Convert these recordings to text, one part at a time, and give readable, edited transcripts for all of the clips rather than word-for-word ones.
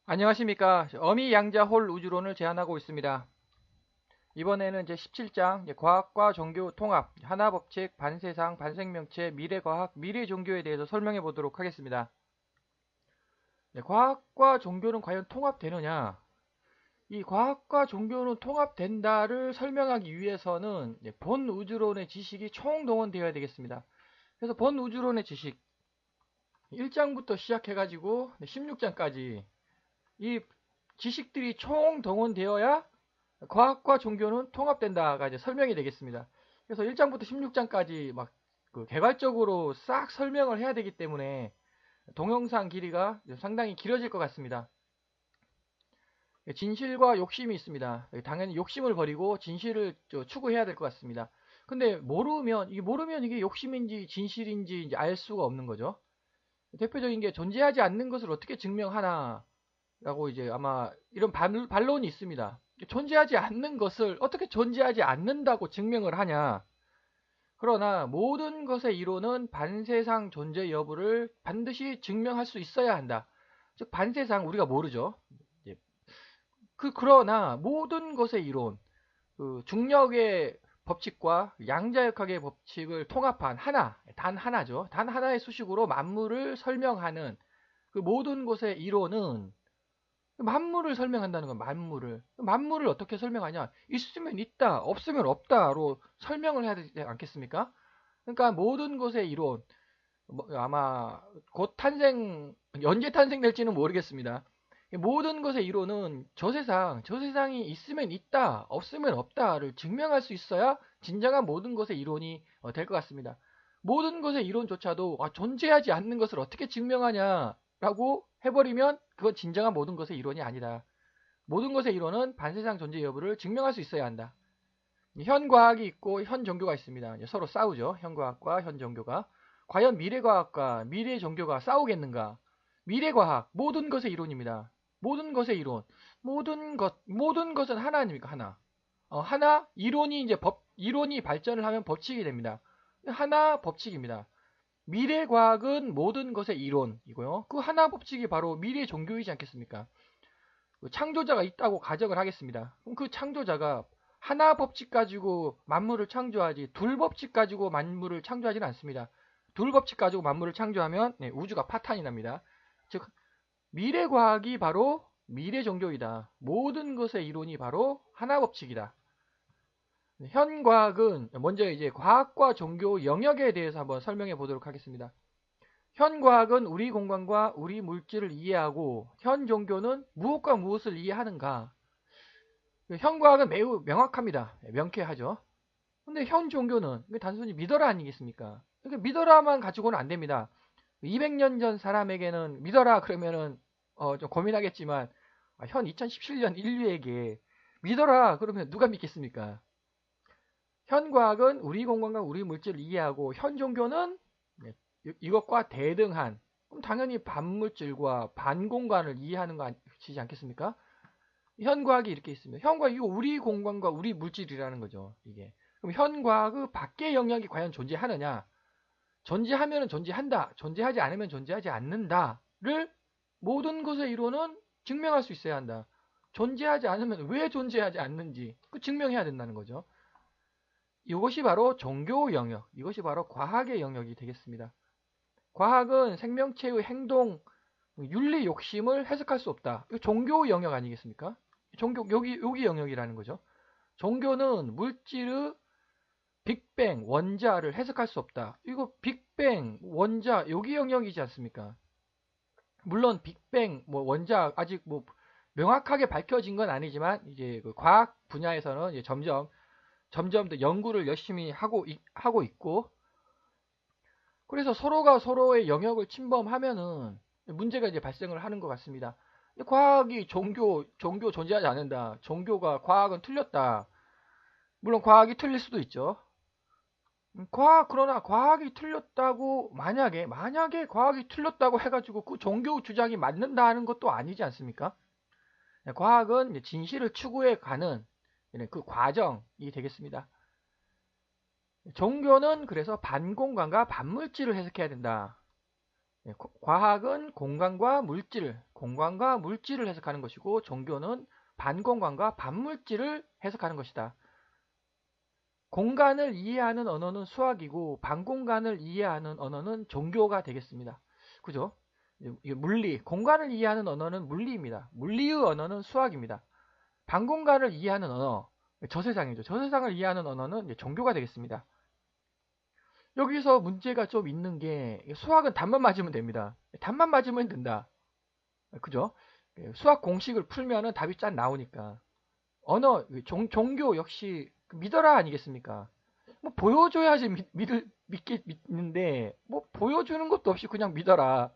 안녕하십니까. 어미양자홀 우주론을 제안하고 있습니다. 이번에는 제17장 과학과 종교 통합, 하나법칙, 반세상, 반생명체, 미래과학, 미래종교에 대해서 설명해 보도록 하겠습니다. 과학과 종교는 과연 통합되느냐? 이 과학과 종교는 통합된다를 설명하기 위해서는 본 우주론의 지식이 총동원되어야 되겠습니다. 그래서 본 우주론의 지식 1장부터 시작해가지고 16장까지 이 지식들이 총동원되어야 과학과 종교는 통합된다가 이제 설명이 되겠습니다. 그래서 1장부터 16장까지 그 개괄적으로 싹 설명을 해야 되기 때문에 동영상 길이가 상당히 길어질 것 같습니다. 진실과 욕심이 있습니다. 당연히 욕심을 버리고 진실을 추구해야 될 것 같습니다. 근데 모르면 이게 욕심인지 진실인지 이제 알 수가 없는 거죠. 대표적인 게 존재하지 않는 것을 어떻게 증명하나 라고 이제 아마 이런 반론이 있습니다. 존재하지 않는 것을 어떻게 존재하지 않는다고 증명을 하냐. 그러나 모든 것의 이론은 반세상 존재 여부를 반드시 증명할 수 있어야 한다. 즉 반세상 우리가 모르죠. 그러나 모든 것의 이론, 중력의 법칙과 양자역학의 법칙을 통합한 단 하나죠. 단 하나의 수식으로 만물을 설명하는 그 모든 것의 이론은 만물을 설명한다는 건 만물을 어떻게 설명하냐? 있으면 있다, 없으면 없다로 설명을 해야 되지 않겠습니까? 그러니까 모든 것의 이론, 아마 곧 언제 탄생될지는 모르겠습니다. 모든 것의 이론은 저 세상이 있으면 있다, 없으면 없다를 증명할 수 있어야 진정한 모든 것의 이론이 될 것 같습니다. 모든 것의 이론조차도 존재하지 않는 것을 어떻게 증명하냐라고 해버리면 그건 진정한 모든 것의 이론이 아니다. 모든 것의 이론은 반세상 존재 여부를 증명할 수 있어야 한다. 현 과학이 있고 현 종교가 있습니다. 서로 싸우죠. 현 과학과 현 종교가. 과연 미래과학과 미래 종교가 싸우겠는가? 미래과학, 모든 것의 이론입니다. 모든 것의 이론. 모든 것은 하나 아닙니까? 하나. 하나, 이론이 발전을 하면 법칙이 됩니다. 하나 법칙입니다. 미래과학은 모든 것의 이론이고요. 그 하나 법칙이 바로 미래 종교이지 않겠습니까? 창조자가 있다고 가정을 하겠습니다. 그럼 그 창조자가 하나 법칙 가지고 만물을 창조하지 둘 법칙 가지고 만물을 창조하지는 않습니다. 둘 법칙 가지고 만물을 창조하면 우주가 파탄이 납니다. 즉 미래과학이 바로 미래 종교이다. 모든 것의 이론이 바로 하나 법칙이다. 현 과학은 먼저 이제 과학과 종교 영역에 대해서 한번 설명해 보도록 하겠습니다. 현 과학은 우리 공간과 우리 물질을 이해하고 현 종교는 무엇과 무엇을 이해하는가. 현 과학은 매우 명확합니다. 명쾌하죠. 근데 현 종교는 단순히 믿어라 아니겠습니까? 그러니까 믿어라만 가지고는 안 됩니다. 200년 전 사람에게는 믿어라 그러면은 좀 고민하겠지만 현 2017년 인류에게 믿어라 그러면 누가 믿겠습니까? 현 과학은 우리 공간과 우리 물질을 이해하고 현 종교는 이것과 대등한 그럼 당연히 반물질과 반공간을 이해하는 것이지 않겠습니까? 현 과학이 이렇게 있습니다. 현 과학 이거 우리 공간과 우리 물질이라는 거죠. 이게 그럼 현 과학의 밖의 영역이 과연 존재하느냐? 존재하면 존재한다. 존재하지 않으면 존재하지 않는다를 모든 것의 이론은 증명할 수 있어야 한다. 존재하지 않으면 왜 존재하지 않는지 그 증명해야 된다는 거죠. 이것이 바로 종교 영역, 이것이 바로 과학의 영역이 되겠습니다. 과학은 생명체의 행동, 윤리 욕심을 해석할 수 없다. 이거 종교 영역 아니겠습니까? 여기 영역이라는 거죠. 종교는 물질의 빅뱅, 원자를 해석할 수 없다. 이거 빅뱅, 원자, 여기 영역이지 않습니까? 물론 빅뱅, 원자 아직 명확하게 밝혀진 건 아니지만 이제 그 과학 분야에서는 이제 점점 더 연구를 열심히 하고 있고 그래서 서로가 서로의 영역을 침범하면은 문제가 이제 발생을 하는 것 같습니다. 과학이 종교 존재하지 않는다. 종교가 과학은 틀렸다. 물론 과학이 틀릴 수도 있죠. 그러나 과학이 틀렸다고 만약에 과학이 틀렸다고 해가지고 그 종교 주장이 맞는다는 것도 아니지 않습니까? 과학은 진실을 추구해 가는 그 과정이 되겠습니다. 종교는 그래서 반공간과 반물질을 해석해야 된다. 과학은 공간과 물질을 해석하는 것이고 종교는 반공간과 반물질을 해석하는 것이다. 공간을 이해하는 언어는 수학이고 반공간을 이해하는 언어는 종교가 되겠습니다. 그죠? 물리, 공간을 이해하는 언어는 물리입니다. 물리의 언어는 수학입니다. 반공간을 이해하는 언어, 저세상이죠. 저세상을 이해하는 언어는 이제 종교가 되겠습니다. 여기서 문제가 좀 있는 게 수학은 답만 맞으면 됩니다. 답만 맞으면 된다. 그죠? 수학 공식을 풀면은 답이 짠 나오니까. 언어, 종교 역시 믿어라 아니겠습니까? 뭐 보여줘야지 믿는데 뭐 보여주는 것도 없이 그냥 믿어라.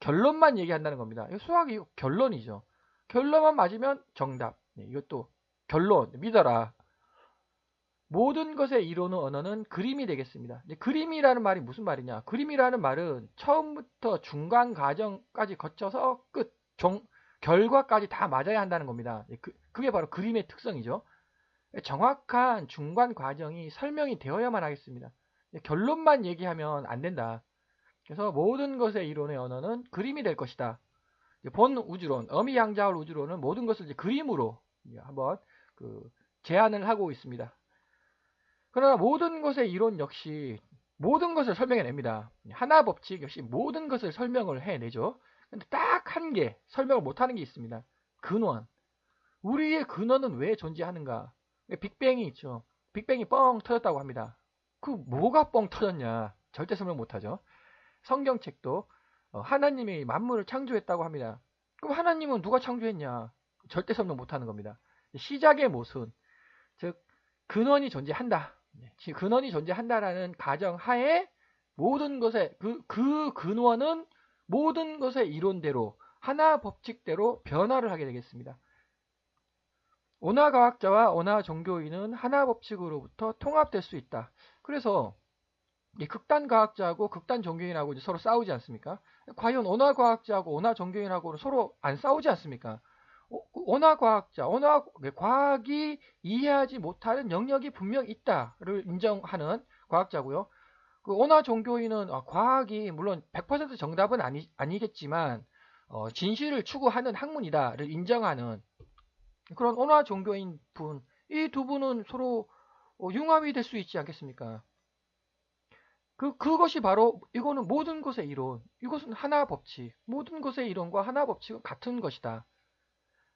결론만 얘기한다는 겁니다. 수학이 결론이죠. 결론만 맞으면 정답. 이것도 결론 믿어라. 모든 것의 이론의 언어는 그림이 되겠습니다. 그림이라는 말이 무슨 말이냐? 그림이라는 말은 처음부터 중간 과정까지 거쳐서 결과까지 다 맞아야 한다는 겁니다. 그게 바로 그림의 특성이죠. 정확한 중간 과정이 설명이 되어야만 하겠습니다. 결론만 얘기하면 안 된다. 그래서 모든 것의 이론의 언어는 그림이 될 것이다. 본 우주론, 어미양자월 우주론은 모든 것을 이제 그림으로 한번 제안을 하고 있습니다. 그러나 모든 것의 이론 역시 모든 것을 설명해냅니다. 하나 법칙 역시 모든 것을 설명을 해내죠. 근데 딱 한 개 설명을 못하는 게 있습니다. 근원. 우리의 근원은 왜 존재하는가? 빅뱅이 있죠. 빅뱅이 뻥 터졌다고 합니다. 그 뭐가 뻥 터졌냐? 절대 설명 못하죠. 성경책도 하나님이 만물을 창조했다고 합니다. 그럼 하나님은 누가 창조했냐? 절대 설명 못하는 겁니다. 시작의 모순, 즉 근원이 존재한다. 근원이 존재한다라는 가정하에 모든 것의 그 근원은 모든 것의 이론대로 하나 법칙대로 변화를 하게 되겠습니다. 온화과학자와 온화종교인은 하나 법칙으로부터 통합될 수 있다. 그래서 극단 과학자하고 극단 종교인하고 이제 서로 싸우지 않습니까? 과연 온화과학자하고 온화종교인하고는 서로 안 싸우지 않습니까? 온화과학자, 과학이 이해하지 못하는 영역이 분명 있다를 인정하는 과학자고요. 그 온화종교인은 과학이 물론 100% 정답은 아니겠지만 진실을 추구하는 학문이다를 인정하는 그런 온화종교인 분, 이 두 분은 서로 융합이 될 수 있지 않겠습니까? 그것이 바로 이거는 모든 것의 이론, 이것은 하나 법칙, 모든 것의 이론과 하나 법칙은 같은 것이다.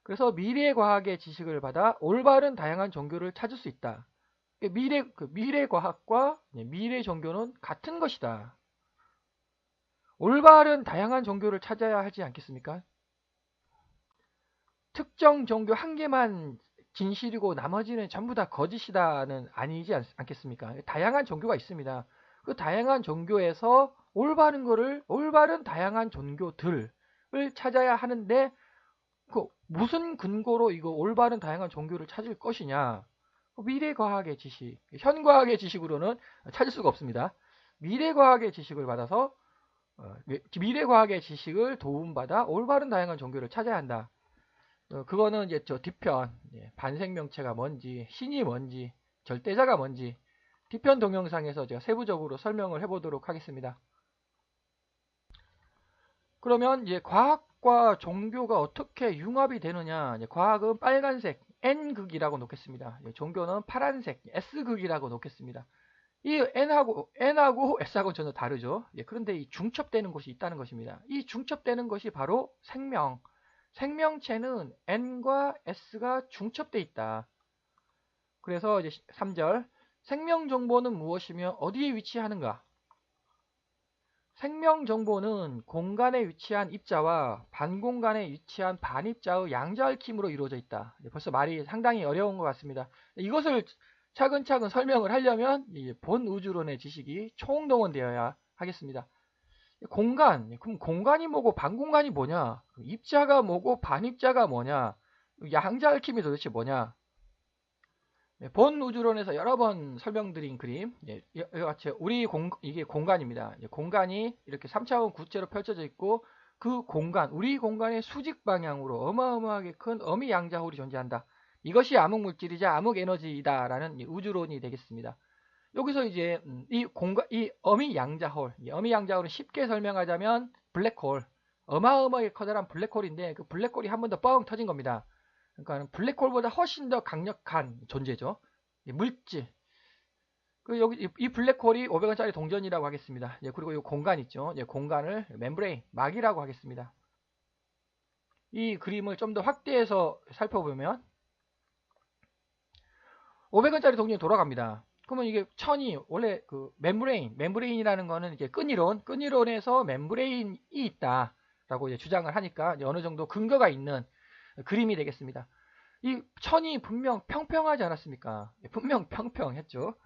그래서 미래과학의 지식을 받아 올바른 다양한 종교를 찾을 수 있다. 미래과학과 미래 종교는 같은 것이다. 올바른 다양한 종교를 찾아야 하지 않겠습니까? 특정 종교 한 개만 진실이고 나머지는 전부 다 거짓이다는 아니지 않겠습니까? 다양한 종교가 있습니다. 그 다양한 종교에서 올바른 다양한 종교들을 찾아야 하는데 무슨 근거로 이거 올바른 다양한 종교를 찾을 것이냐? 미래과학의 지식, 현과학의 지식으로는 찾을 수가 없습니다. 미래과학의 지식을 받아서 미래과학의 지식을 도움받아 올바른 다양한 종교를 찾아야 한다. 그거는 이제 저 뒤편 반생명체가 뭔지, 신이 뭔지, 절대자가 뭔지 뒤편 동영상에서 제가 세부적으로 설명을 해보도록 하겠습니다. 그러면 이제 과학과 종교가 어떻게 융합이 되느냐? 과학은 빨간색 N극이라고 놓겠습니다. 종교는 파란색 S극이라고 놓겠습니다. 이 N하고 S하고는 전혀 다르죠. 그런데 이 중첩되는 것이 있다는 것입니다. 이 중첩되는 것이 바로 생명. 생명체는 N과 S가 중첩되어 있다. 그래서 이제 3절 생명 정보는 무엇이며 어디에 위치하는가? 생명 정보는 공간에 위치한 입자와 반공간에 위치한 반입자의 양자얽힘으로 이루어져 있다. 벌써 말이 상당히 어려운 것 같습니다. 이것을 차근차근 설명을 하려면 본 우주론의 지식이 총동원되어야 하겠습니다. 공간, 그럼 공간이 뭐고 반공간이 뭐냐? 입자가 뭐고 반입자가 뭐냐? 양자얽힘이 도대체 뭐냐? 본 우주론에서 여러 번 설명드린 그림, 이같이 이게 공간입니다. 공간이 이렇게 3차원 구체로 펼쳐져 있고 그 공간, 우리 공간의 수직 방향으로 어마어마하게 큰 어미 양자홀이 존재한다. 이것이 암흑물질이자 암흑에너지이다라는 우주론이 되겠습니다. 여기서 이제 이 어미 양자홀, 이 어미 양자홀을 쉽게 설명하자면 블랙홀, 어마어마하게 커다란 블랙홀인데 그 블랙홀이 한 번 더 뻥 터진 겁니다. 그러니까 블랙홀보다 훨씬 더 강력한 존재죠. 물질. 여기 이 블랙홀이 500원짜리 동전이라고 하겠습니다. 그리고 이 공간 있죠. 공간을 멤브레인, 막이라고 하겠습니다. 이 그림을 좀 더 확대해서 살펴보면 500원짜리 동전이 돌아갑니다. 그러면 이게 천이 원래 그 멤브레인이라는 거는 이제 끈이론에서 멤브레인이 있다라고 이제 주장을 하니까 어느 정도 근거가 있는 그림이 되겠습니다. 이 천이 분명 평평하지 않았습니까? 분명 평평했죠.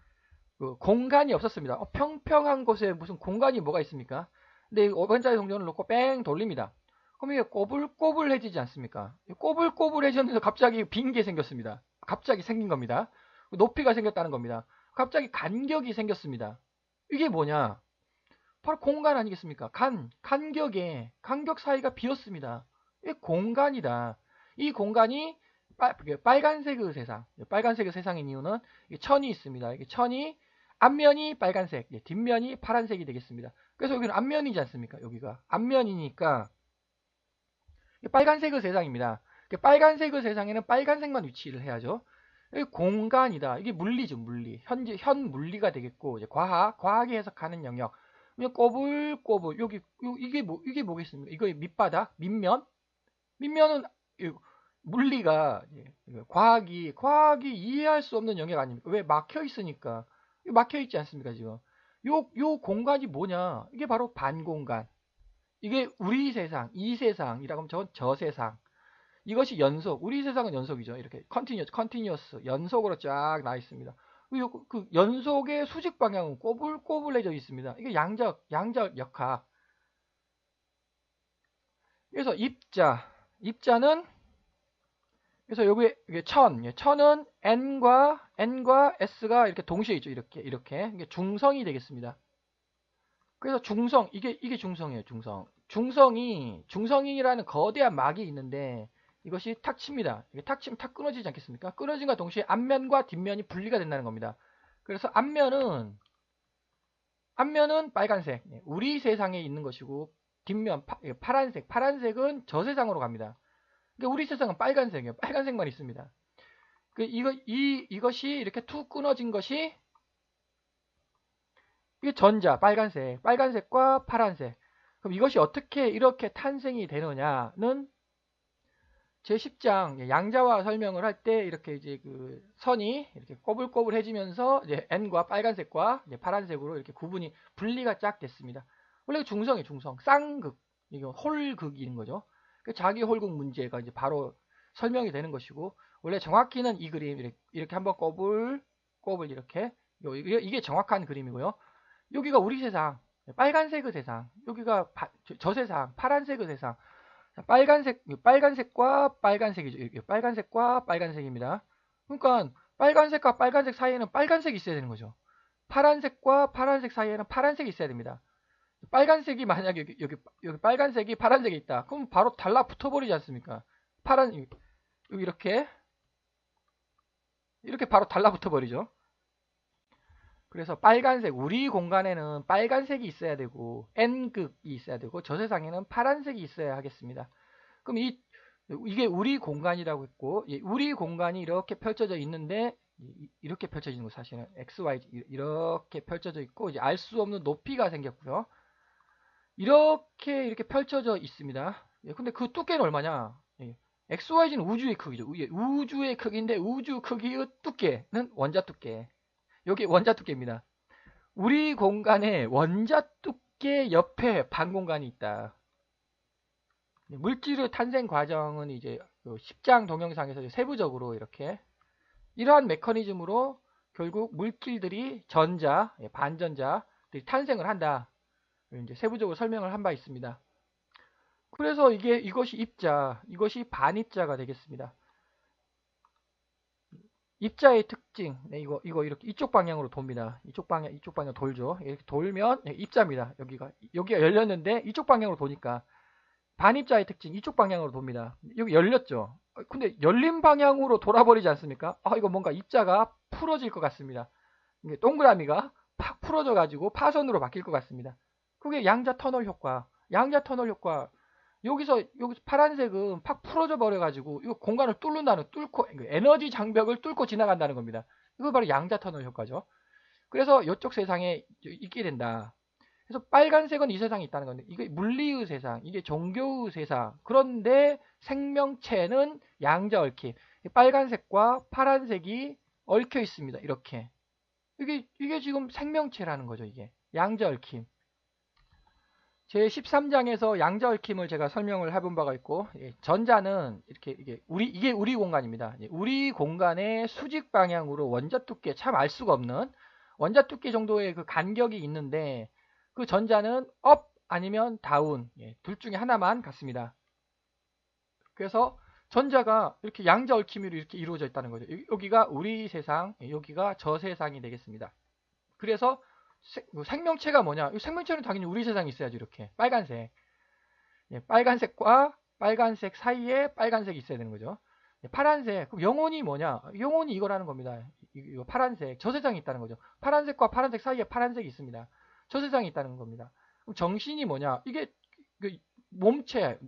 그 공간이 없었습니다. 평평한 곳에 무슨 공간이 뭐가 있습니까? 근데 500원짜리 동전을 놓고 뺑 돌립니다. 그럼 이게 꼬불꼬불해지지 않습니까? 꼬불꼬불해졌는데 갑자기 빈 게 생겼습니다. 갑자기 생긴 겁니다. 높이가 생겼다는 겁니다. 갑자기 간격이 생겼습니다. 이게 뭐냐? 바로 공간 아니겠습니까? 간격 사이가 비었습니다. 이게 공간이다. 이 공간이 빨간색의 세상. 빨간색의 세상인 이유는 천이 있습니다. 이게 천이 앞면이 빨간색, 뒷면이 파란색이 되겠습니다. 그래서 여기는 앞면이지 않습니까? 여기가 앞면이니까 빨간색의 세상입니다. 빨간색의 세상에는 빨간색만 위치를 해야죠. 이게 공간이다. 이게 물리죠, 물리. 현 물리가 되겠고, 이제 과학이 해석하는 영역. 그냥 꼬불꼬불, 이게 뭐겠습니까? 이거 밑바닥, 밑면은, 물리가, 과학이 이해할 수 없는 영역 아닙니까? 왜 막혀 있으니까. 막혀 있지 않습니까, 지금? 요 공간이 뭐냐? 이게 바로 반공간. 이게 우리 세상, 이 세상이라고 하면 저건 저 세상. 이것이 연속, 우리 세상은 연속이죠. 이렇게 컨티뉴어스, 연속으로 쫙 나 있습니다. 그 연속의 수직 방향은 꼬불꼬불해져 있습니다. 이게 양적 역학. 그래서 입자는 그래서 여기 천은 n과 s가 이렇게 동시에 있죠. 이게 중성이 되겠습니다. 그래서 이게 중성이에요. 중성이라는 거대한 막이 있는데 이것이 탁 칩니다. 이게 탁 치면 탁 끊어지지 않겠습니까? 끊어진과 동시에 앞면과 뒷면이 분리가 된다는 겁니다. 그래서 앞면은 빨간색, 우리 세상에 있는 것이고 뒷면 파란색은 저 세상으로 갑니다. 그러니까 우리 세상은 빨간색이에요. 빨간색만 있습니다. 이것이 이렇게 툭 끊어진 것이 이게 빨간색과 파란색. 그럼 이것이 어떻게 이렇게 탄생이 되느냐는 제 10장 양자화 설명을 할 때 이렇게 이제 그 선이 이렇게 꼬불꼬불해지면서 이제 N과 빨간색과 이제 파란색으로 이렇게 분리가 쫙 됐습니다. 원래 중성이에요, 중성. 쌍극, 이거 홀극인 거죠. 자기 홀극 문제가 이제 바로 설명이 되는 것이고, 원래 정확히는 이 그림 이렇게 한번 꼬불꼬불 이렇게 이게 정확한 그림이고요. 여기가 우리 세상, 빨간색의 세상, 여기가 저 세상, 파란색의 세상. 빨간색과 빨간색이죠. 빨간색과 빨간색입니다. 그러니까 빨간색과 빨간색 사이에는 빨간색이 있어야 되는 거죠. 파란색과 파란색 사이에는 파란색이 있어야 됩니다. 빨간색이 만약에 여기 빨간색이 파란색이 있다. 그럼 바로 달라붙어 버리지 않습니까? 여기 이렇게 바로 달라붙어 버리죠. 그래서 우리 공간에는 빨간색이 있어야 되고 N극이 있어야 되고 저 세상에는 파란색이 있어야 하겠습니다. 그럼 이게 우리 공간이라고 했고, 우리 공간이 이렇게 펼쳐져 있는데 이렇게 펼쳐지는 거 사실은 XY 이렇게 펼쳐져 있고 이제 알 수 없는 높이가 생겼고요. 이렇게 펼쳐져 있습니다. 근데 그 두께는 얼마냐? XYZ는 우주의 크기죠. 우주의 크기인데 우주 크기의 두께는 원자 두께. 여기 원자 두께입니다. 우리 공간에 원자 두께 옆에 반공간이 있다. 물질의 탄생 과정은 이제 10장 동영상에서 세부적으로 이러한 메커니즘으로 결국 물질들이 반전자들이 탄생을 한다. 이제 세부적으로 설명을 한 바 있습니다. 그래서 이것이 이것이 반입자가 되겠습니다. 입자의 특징, 이거 이렇게 이쪽 방향으로 돕니다. 이쪽 방향 돌죠. 이렇게 돌면 입자입니다. 여기가 열렸는데 이쪽 방향으로 도니까 반입자의 특징, 이쪽 방향으로 돕니다. 여기 열렸죠. 근데 열린 방향으로 돌아버리지 않습니까? 이거 뭔가 입자가 풀어질 것 같습니다. 동그라미가 팍 풀어져 가지고 파선으로 바뀔 것 같습니다. 그게 양자 터널 효과. 양자 터널 효과. 여기서 파란색은 팍 풀어져 버려 가지고 이거 공간을 뚫고 에너지 장벽을 뚫고 지나간다는 겁니다. 이거 바로 양자 터널 효과죠. 그래서 이쪽 세상에 있게 된다. 그래서 빨간색은 이 세상에 있다는 건데 이게 물리의 세상, 이게 종교의 세상. 그런데 생명체는 양자 얽힘. 빨간색과 파란색이 얽혀 있습니다. 이렇게. 이게 지금 생명체라는 거죠, 이게. 양자 얽힘. 제 13장에서 양자 얽힘을 제가 설명을 해본 바가 있고, 전자는 이게 우리 공간입니다. 우리 공간의 수직 방향으로 원자 두께, 참 알 수가 없는 원자 두께 정도의 그 간격이 있는데, 그 전자는 업 아니면 다운, 둘 중에 하나만 같습니다. 그래서 전자가 이렇게 양자 얽힘으로 이렇게 이루어져 있다는 거죠. 여기가 우리 세상, 여기가 저 세상이 되겠습니다. 그래서 생명체가 뭐냐? 생명체는 당연히 우리 세상에 있어야죠. 이렇게 빨간색, 빨간색과 빨간색 사이에 빨간색이 있어야 되는 거죠. 파란색, 그럼 영혼이 뭐냐? 영혼이 이거라는 겁니다. 이거 파란색, 저 세상에 있다는 거죠. 파란색과 파란색 사이에 파란색이 있습니다. 저 세상에 있다는 겁니다. 그럼 정신이 뭐냐? 이게 그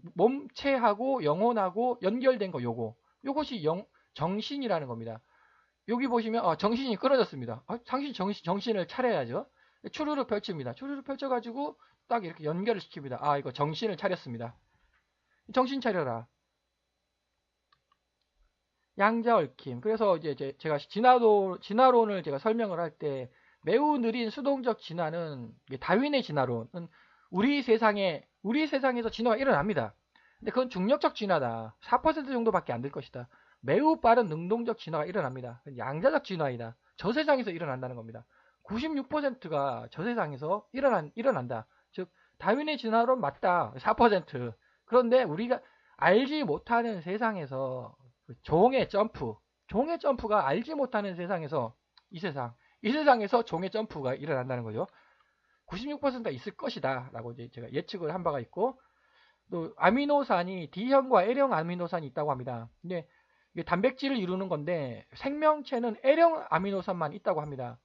몸체하고 영혼하고 연결된 거 요것이 정신이라는 겁니다. 여기 보시면 정신이 끊어졌습니다. 당신 정신을 차려야죠. 추르르 펼칩니다. 추르르 펼쳐가지고 딱 이렇게 연결을 시킵니다. 이거 정신을 차렸습니다. 정신 차려라. 양자 얽힘. 그래서 이제 제가 진화론을 제가 설명을 할 때 매우 느린 수동적 진화는 다윈의 진화론은 우리 세상에서 진화가 일어납니다. 근데 그건 중력적 진화다. 4% 정도밖에 안 될 것이다. 매우 빠른 능동적 진화가 일어납니다. 양자적 진화이다. 저 세상에서 일어난다는 겁니다. 96%가 저 세상에서 일어난다. 즉 다윈의 진화론 맞다. 4%. 그런데 우리가 알지 못하는 세상에서 종의 점프가 알지 못하는 세상에서 이 세상에서 종의 점프가 일어난다는 거죠. 96%가 있을 것이다 라고 이제 제가 예측을 한 바가 있고, 또 아미노산이 D형과 L형 아미노산이 있다고 합니다. 근데 이게 단백질을 이루는 건데 생명체는 L형 아미노산만 있다고 합니다.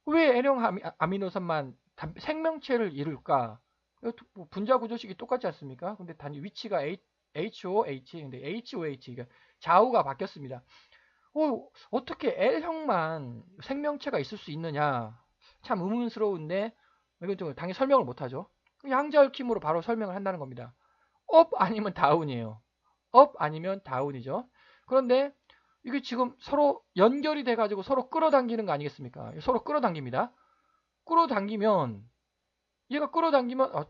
왜 L형 아미노산만 생명체를 이룰까? 분자 구조식이 똑같지 않습니까? 근데 단지 위치가 HOH, 근데 HOH, 그러니까 좌우가 바뀌었습니다. 어떻게 L형만 생명체가 있을 수 있느냐? 참 의문스러운데 이건 좀 당연히 설명을 못하죠. 양자 얽힘으로 바로 설명을 한다는 겁니다. 업 아니면 다운이에요. 업 아니면 다운이죠. 그런데 이게 지금 서로 연결이 돼가지고 서로 끌어당기는 거 아니겠습니까? 서로 끌어당깁니다. 끌어당기면 얘가 끌어당긴다.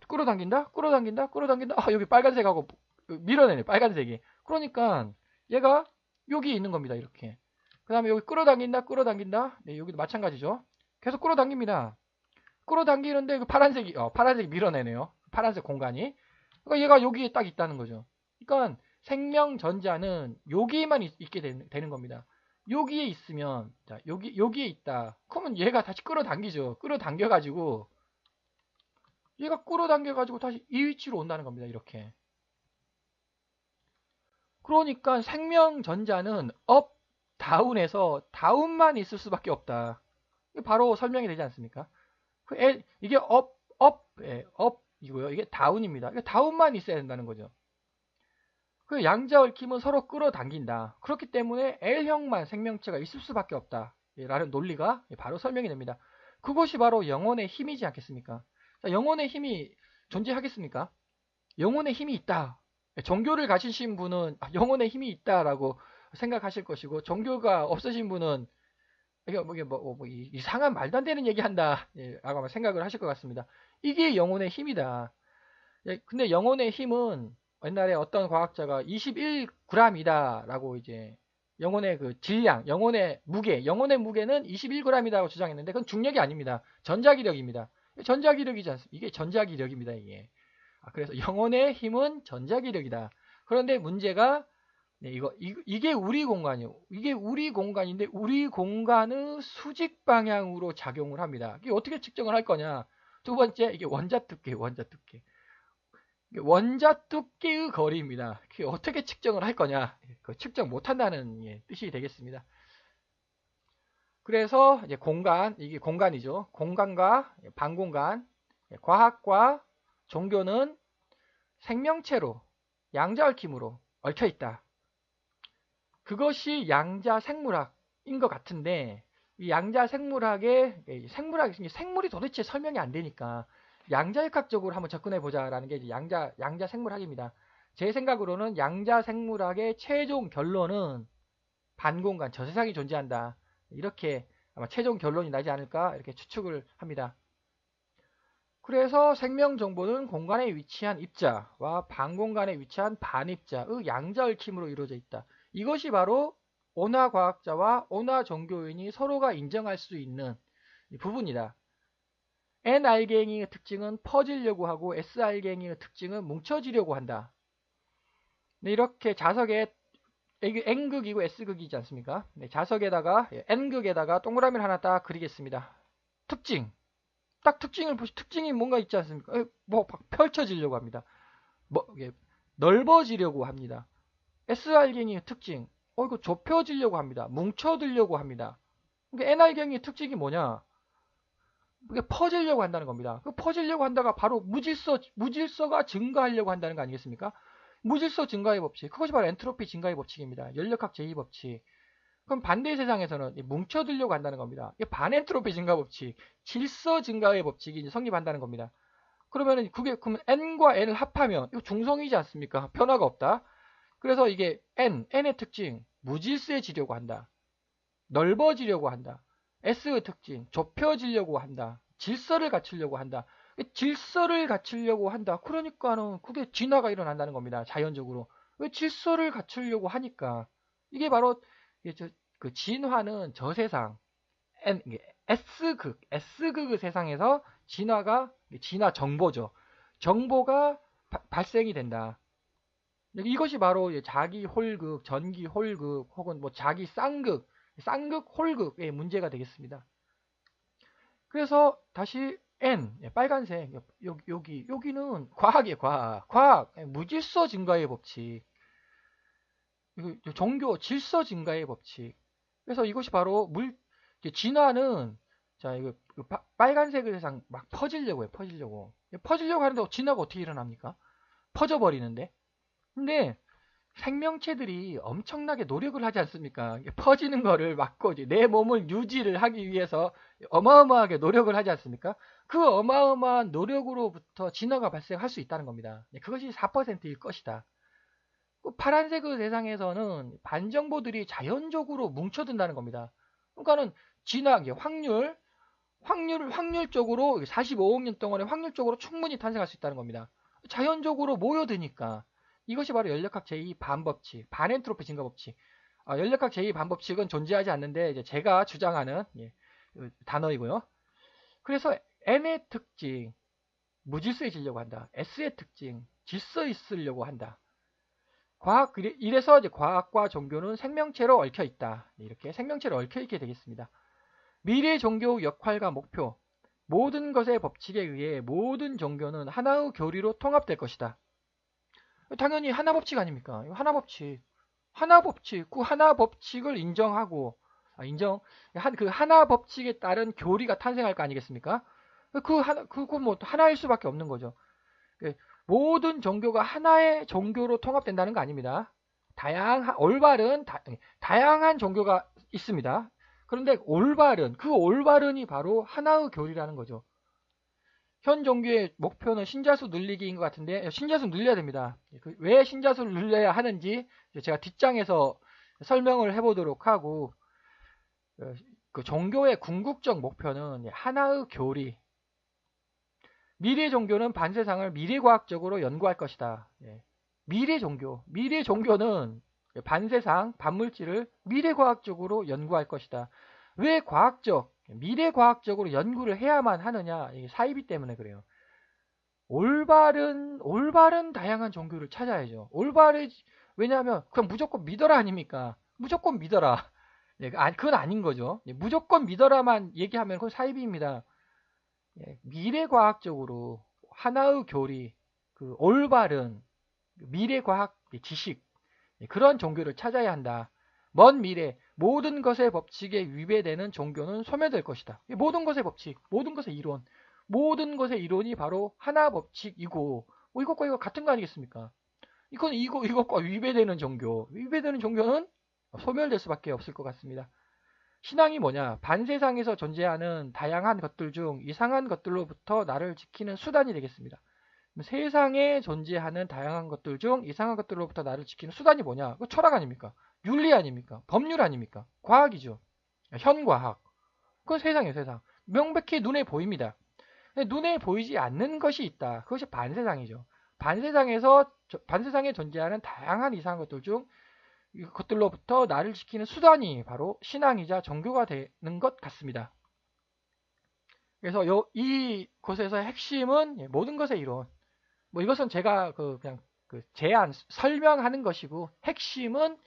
여기 빨간색하고 밀어내네, 빨간색이. 그러니까 얘가 여기 있는 겁니다. 이렇게. 그 다음에 여기 끌어당긴다. 네, 여기도 마찬가지죠. 계속 끌어당깁니다. 끌어당기는데 그 파란색이 밀어내네요. 파란색 공간이. 그러니까 얘가 여기에 딱 있다는 거죠. 그러니까 생명 전자는 여기에만 있게 되는 겁니다. 여기에 있으면, 자, 여기에 있다. 그러면 얘가 다시 끌어당기죠. 얘가 끌어당겨가지고 다시 이 위치로 온다는 겁니다. 이렇게. 그러니까 생명 전자는 업, 다운에서 다운만 있을 수밖에 없다. 바로 설명이 되지 않습니까? 이게 업이고요. 이게 다운입니다. 다운만 있어야 된다는 거죠. 그 양자 얽힘은 서로 끌어당긴다. 그렇기 때문에 L형만 생명체가 있을 수밖에 없다. 라는 논리가 바로 설명이 됩니다. 그것이 바로 영혼의 힘이지 않겠습니까? 자, 영혼의 힘이 존재하겠습니까? 영혼의 힘이 있다. 종교를 가지신 분은 영혼의 힘이 있다라고 생각하실 것이고, 종교가 없으신 분은 이게 이상한 말도 안 되는 얘기 한다 라고 생각을 하실 것 같습니다. 이게 영혼의 힘이다. 근데 영혼의 힘은 옛날에 어떤 과학자가 21g이다 라고 이제 영혼의 그 질량, 영혼의 무게는 21g이라고 주장했는데 그건 중력이 아닙니다. 전자기력입니다. 전자기력이지 않습니까? 이게 전자기력입니다. 그래서 영혼의 힘은 전자기력이다. 그런데 문제가 이게 우리 공간이요. 이게 우리 공간인데 우리 공간의 수직 방향으로 작용을 합니다. 이게 어떻게 측정을 할 거냐? 두 번째, 이게 원자 두께. 원자 두께의 거리입니다. 그게 어떻게 측정을 할 거냐? 측정 못 한다는 뜻이 되겠습니다. 그래서 이제 공간, 이게 공간이죠. 공간과 반공간, 과학과 종교는 생명체로, 양자얽힘으로 얽혀 있다. 그것이 양자생물학인 것 같은데, 이 양자생물학의 생물이 도대체 설명이 안 되니까 양자역학적으로 한번 접근해 보자라는 게 이제 양자생물학입니다. 제 생각으로는 양자생물학의 최종 결론은 반공간, 저 세상이 존재한다. 이렇게 아마 최종 결론이 나지 않을까 이렇게 추측을 합니다. 그래서 생명 정보는 공간에 위치한 입자와 반공간에 위치한 반입자의 양자얽힘으로 이루어져 있다. 이것이 바로 온화 과학자와 온화 종교인이 서로가 인정할 수 있는 부분이다. N알갱이의 특징은 퍼지려고 하고 S알갱이의 특징은 뭉쳐지려고 한다. 네, 이렇게 자석에 N극이고 S극이지 않습니까? 네, 자석에다가 N극에다가 동그라미를 하나 딱 그리겠습니다. 특징. 딱 특징이 뭔가 있지 않습니까? 뭐 펼쳐지려고 합니다. 뭐 넓어지려고 합니다. S알갱이의 특징. 이거 좁혀지려고 합니다. 뭉쳐들려고 합니다. 그러니까 N알갱이의 특징이 뭐냐? 이게 퍼지려고 한다는 겁니다. 그 퍼지려고 한다가 바로 무질서가 증가하려고 한다는 거 아니겠습니까? 무질서 증가의 법칙. 그것이 바로 엔트로피 증가의 법칙입니다. 연력학 제2법칙. 그럼 반대의 세상에서는 뭉쳐들려고 한다는 겁니다. 반엔트로피 증가 법칙, 질서 증가의 법칙이 이제 성립한다는 겁니다. 그러면 n과 n을 합하면 이거 중성이지 않습니까? 변화가 없다. 그래서 이게 n의 특징, 무질서해지려고 한다. 넓어지려고 한다. S의 특징, 좁혀지려고 한다. 질서를 갖추려고 한다. 질서를 갖추려고 한다. 그러니까는 그게 진화가 일어난다는 겁니다. 자연적으로. 왜 질서를 갖추려고 하니까. 이게 바로 그 진화는 저 세상, S극의 세상에서 진화 정보죠. 정보가 발생이 된다. 이것이 바로 자기 홀극, 전기 홀극, 혹은 뭐 자기 쌍극 홀극의 문제가 되겠습니다. 그래서 다시 N, 빨간색, 여기는 과학이에요, 과학, 무질서 증가의 법칙, 종교 질서 증가의 법칙. 그래서 이것이 바로 진화는, 자, 이거 빨간색의 세상 막 퍼지려고 해요, 퍼지려고. 퍼지려고 하는데 진화가 어떻게 일어납니까? 퍼져버리는데. 근데 생명체들이 엄청나게 노력을 하지 않습니까? 퍼지는 거를 막고 내 몸을 유지를 하기 위해서 어마어마하게 노력을 하지 않습니까? 그 어마어마한 노력으로부터 진화가 발생할 수 있다는 겁니다. 그것이 4%일 것이다. 파란색의 세상에서는 반정보들이 자연적으로 뭉쳐든다는 겁니다. 그러니까는 진화, 확률적으로 45억 년 동안에 확률적으로 충분히 탄생할 수 있다는 겁니다. 자연적으로 모여드니까. 이것이 바로 연력학 제2반법칙, 반엔트로피 증가법칙. 연력학 제2반법칙은 존재하지 않는데 이제 제가 주장하는 단어이고요. 그래서 N의 특징, 무질서해지려고 한다. S의 특징, 질서 있으려고 한다. 이래서 이제 과학과 종교는 생명체로 얽혀 있다. 이렇게 생명체로 얽혀 있게 되겠습니다. 미래 종교 역할과 목표. 모든 것의 법칙에 의해 모든 종교는 하나의 교리로 통합될 것이다. 당연히 하나 법칙 아닙니까? 하나 법칙. 그 하나 법칙을 인정하고, 그 하나 법칙에 따른 교리가 탄생할 거 아니겠습니까? 그거 뭐 하나일 수밖에 없는 거죠. 모든 종교가 하나의 종교로 통합된다는 거 아닙니다. 다양한 종교가 있습니다. 그런데 그 올바른이 바로 하나의 교리라는 거죠. 현 종교의 목표는 신자수 늘리기인 것 같은데 신자수 늘려야 됩니다. 왜 신자수를 늘려야 하는지 제가 뒷장에서 설명을 해보도록 하고, 그 종교의 궁극적 목표는 하나의 교리. 미래 종교는 반세상을 미래과학적으로 연구할 것이다. 미래 종교는 반세상, 반물질을 미래과학적으로 연구할 것이다. 왜 미래과학적으로 연구를 해야만 하느냐? 사이비 때문에 그래요. 올바른 다양한 종교를 찾아야죠. 왜냐하면 그냥 무조건 믿어라 아닙니까? 무조건 믿어라. 그건 아닌 거죠. 무조건 믿어라만 얘기하면 그건 사이비입니다. 미래과학적으로 하나의 교리, 그 올바른 미래과학 지식, 그런 종교를 찾아야 한다. 먼 미래, 모든 것의 법칙에 위배되는 종교는 소멸될 것이다. 모든 것의 법칙, 모든 것의 이론, 모든 것의 이론이 바로 하나 법칙이고, 뭐 이것과 이거 같은 거 아니겠습니까? 이것과 위배되는 위배되는 종교는 소멸될 수밖에 없을 것 같습니다. 신앙이 뭐냐? 반세상에서 존재하는 다양한 것들 중 이상한 것들로부터 나를 지키는 수단이 되겠습니다. 세상에 존재하는 다양한 것들 중 이상한 것들로부터 나를 지키는 수단이 뭐냐? 그 철학 아닙니까? 윤리 아닙니까? 법률 아닙니까? 과학이죠. 현과학. 그건 세상이에요, 세상. 명백히 눈에 보입니다. 눈에 보이지 않는 것이 있다. 그것이 반세상이죠. 반세상에 존재하는 다양한 이상한 것들 중 그것들로부터 나를 지키는 수단이 바로 신앙이자 종교가 되는 것 같습니다. 그래서 이곳에서의 핵심은 모든 것의 이론. 뭐 이것은 제가 그냥 제안, 설명하는 것이고, 핵심은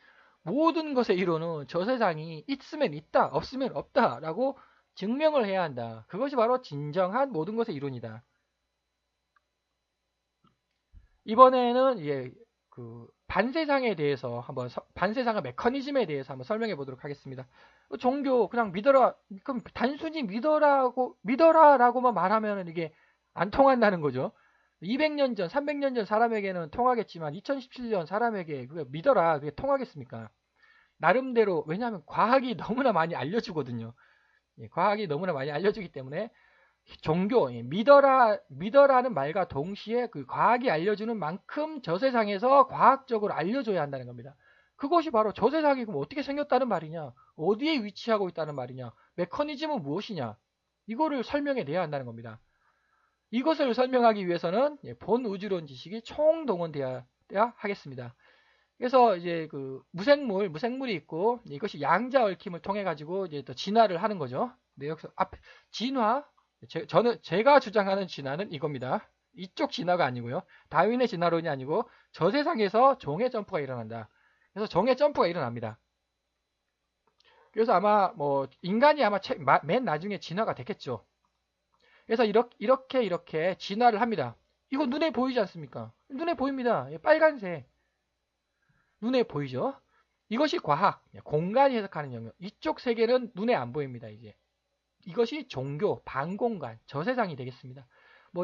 모든 것의 이론은 저 세상이 있으면 있다, 없으면 없다라고 증명을 해야 한다. 그것이 바로 진정한 모든 것의 이론이다. 이번에는 반세상에 대해서 반세상의 메커니즘에 대해서 한번 설명해 보도록 하겠습니다. 종교 그냥 믿어라, 그럼 단순히 믿어라라고만 말하면 이게 안 통한다는 거죠. 200년 전, 300년 전 사람에게는 통하겠지만 2017년 사람에게 그게 믿어라, 그게 통하겠습니까? 나름대로, 왜냐하면 과학이 너무나 많이 알려주거든요. 과학이 너무나 많이 알려주기 때문에 종교, 믿어라는 말과 동시에 그 과학이 알려주는 만큼 저 세상에서 과학적으로 알려줘야 한다는 겁니다. 그것이 바로 저 세상이 그럼 어떻게 생겼다는 말이냐, 어디에 위치하고 있다는 말이냐, 메커니즘은 무엇이냐, 이거를 설명해 내야 한다는 겁니다. 이것을 설명하기 위해서는 본 우주론 지식이 총동원되어야 하겠습니다. 그래서 이제 무생물이 있고, 이것이 양자 얽힘을 통해 가지고 이제 또 진화를 하는 거죠. 네, 여기서 진화, 제가 주장하는 진화는 이겁니다. 이쪽 진화가 아니고요. 다윈의 진화론이 아니고 저 세상에서 종의 점프가 일어난다. 그래서 종의 점프가 일어납니다. 그래서 아마 인간이 아마 맨 나중에 진화가 됐겠죠. 그래서 이렇게 진화를 합니다. 이거 눈에 보이지 않습니까? 눈에 보입니다. 빨간색. 눈에 보이죠? 이것이 과학, 공간이 해석하는 영역. 이쪽 세계는 눈에 안 보입니다, 이제. 이것이 종교, 반공간, 저세상이 되겠습니다.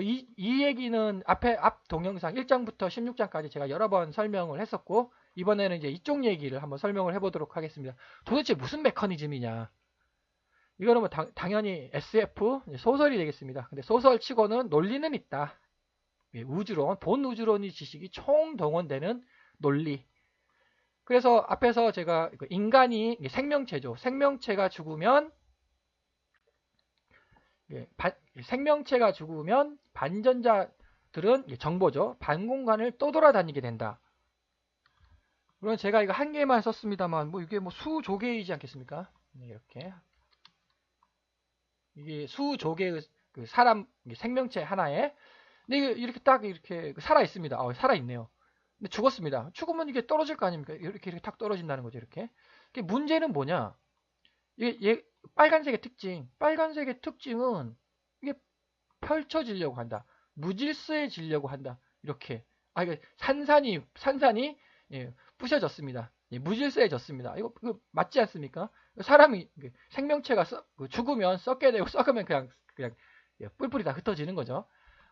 이 얘기는 앞 동영상 1장부터 16장까지 제가 여러 번 설명을 했었고, 이번에는 이제 이쪽 얘기를 한번 설명을 해보도록 하겠습니다. 도대체 무슨 메커니즘이냐? 이거는 당연히 SF, 소설이 되겠습니다. 근데 소설 치고는 논리는 있다. 우주론, 본 우주론의 지식이 총동원되는 논리. 그래서 앞에서 제가 인간이 생명체죠. 생명체가 죽으면 반전자들은 정보죠. 반공간을 떠돌아다니게 된다. 물론 제가 이거 한 개만 썼습니다만 이게 수조개이지 않겠습니까? 이렇게 이게 수조개의 사람 생명체 하나에, 근데 이렇게 딱 이렇게 살아 있습니다. 살아 있네요. 근데 죽었습니다. 죽으면 이게 떨어질 거 아닙니까? 이렇게 탁 떨어진다는 거죠. 이렇게. 문제는 뭐냐? 빨간색의 특징은 이게 펼쳐지려고 한다. 무질서해지려고 한다. 이렇게. 이거 산산이 부셔졌습니다. 무질서해졌습니다. 이거 맞지 않습니까? 사람이 생명체가 죽으면 썩게 되고, 썩으면 그냥 뿔뿔이 다 흩어지는 거죠.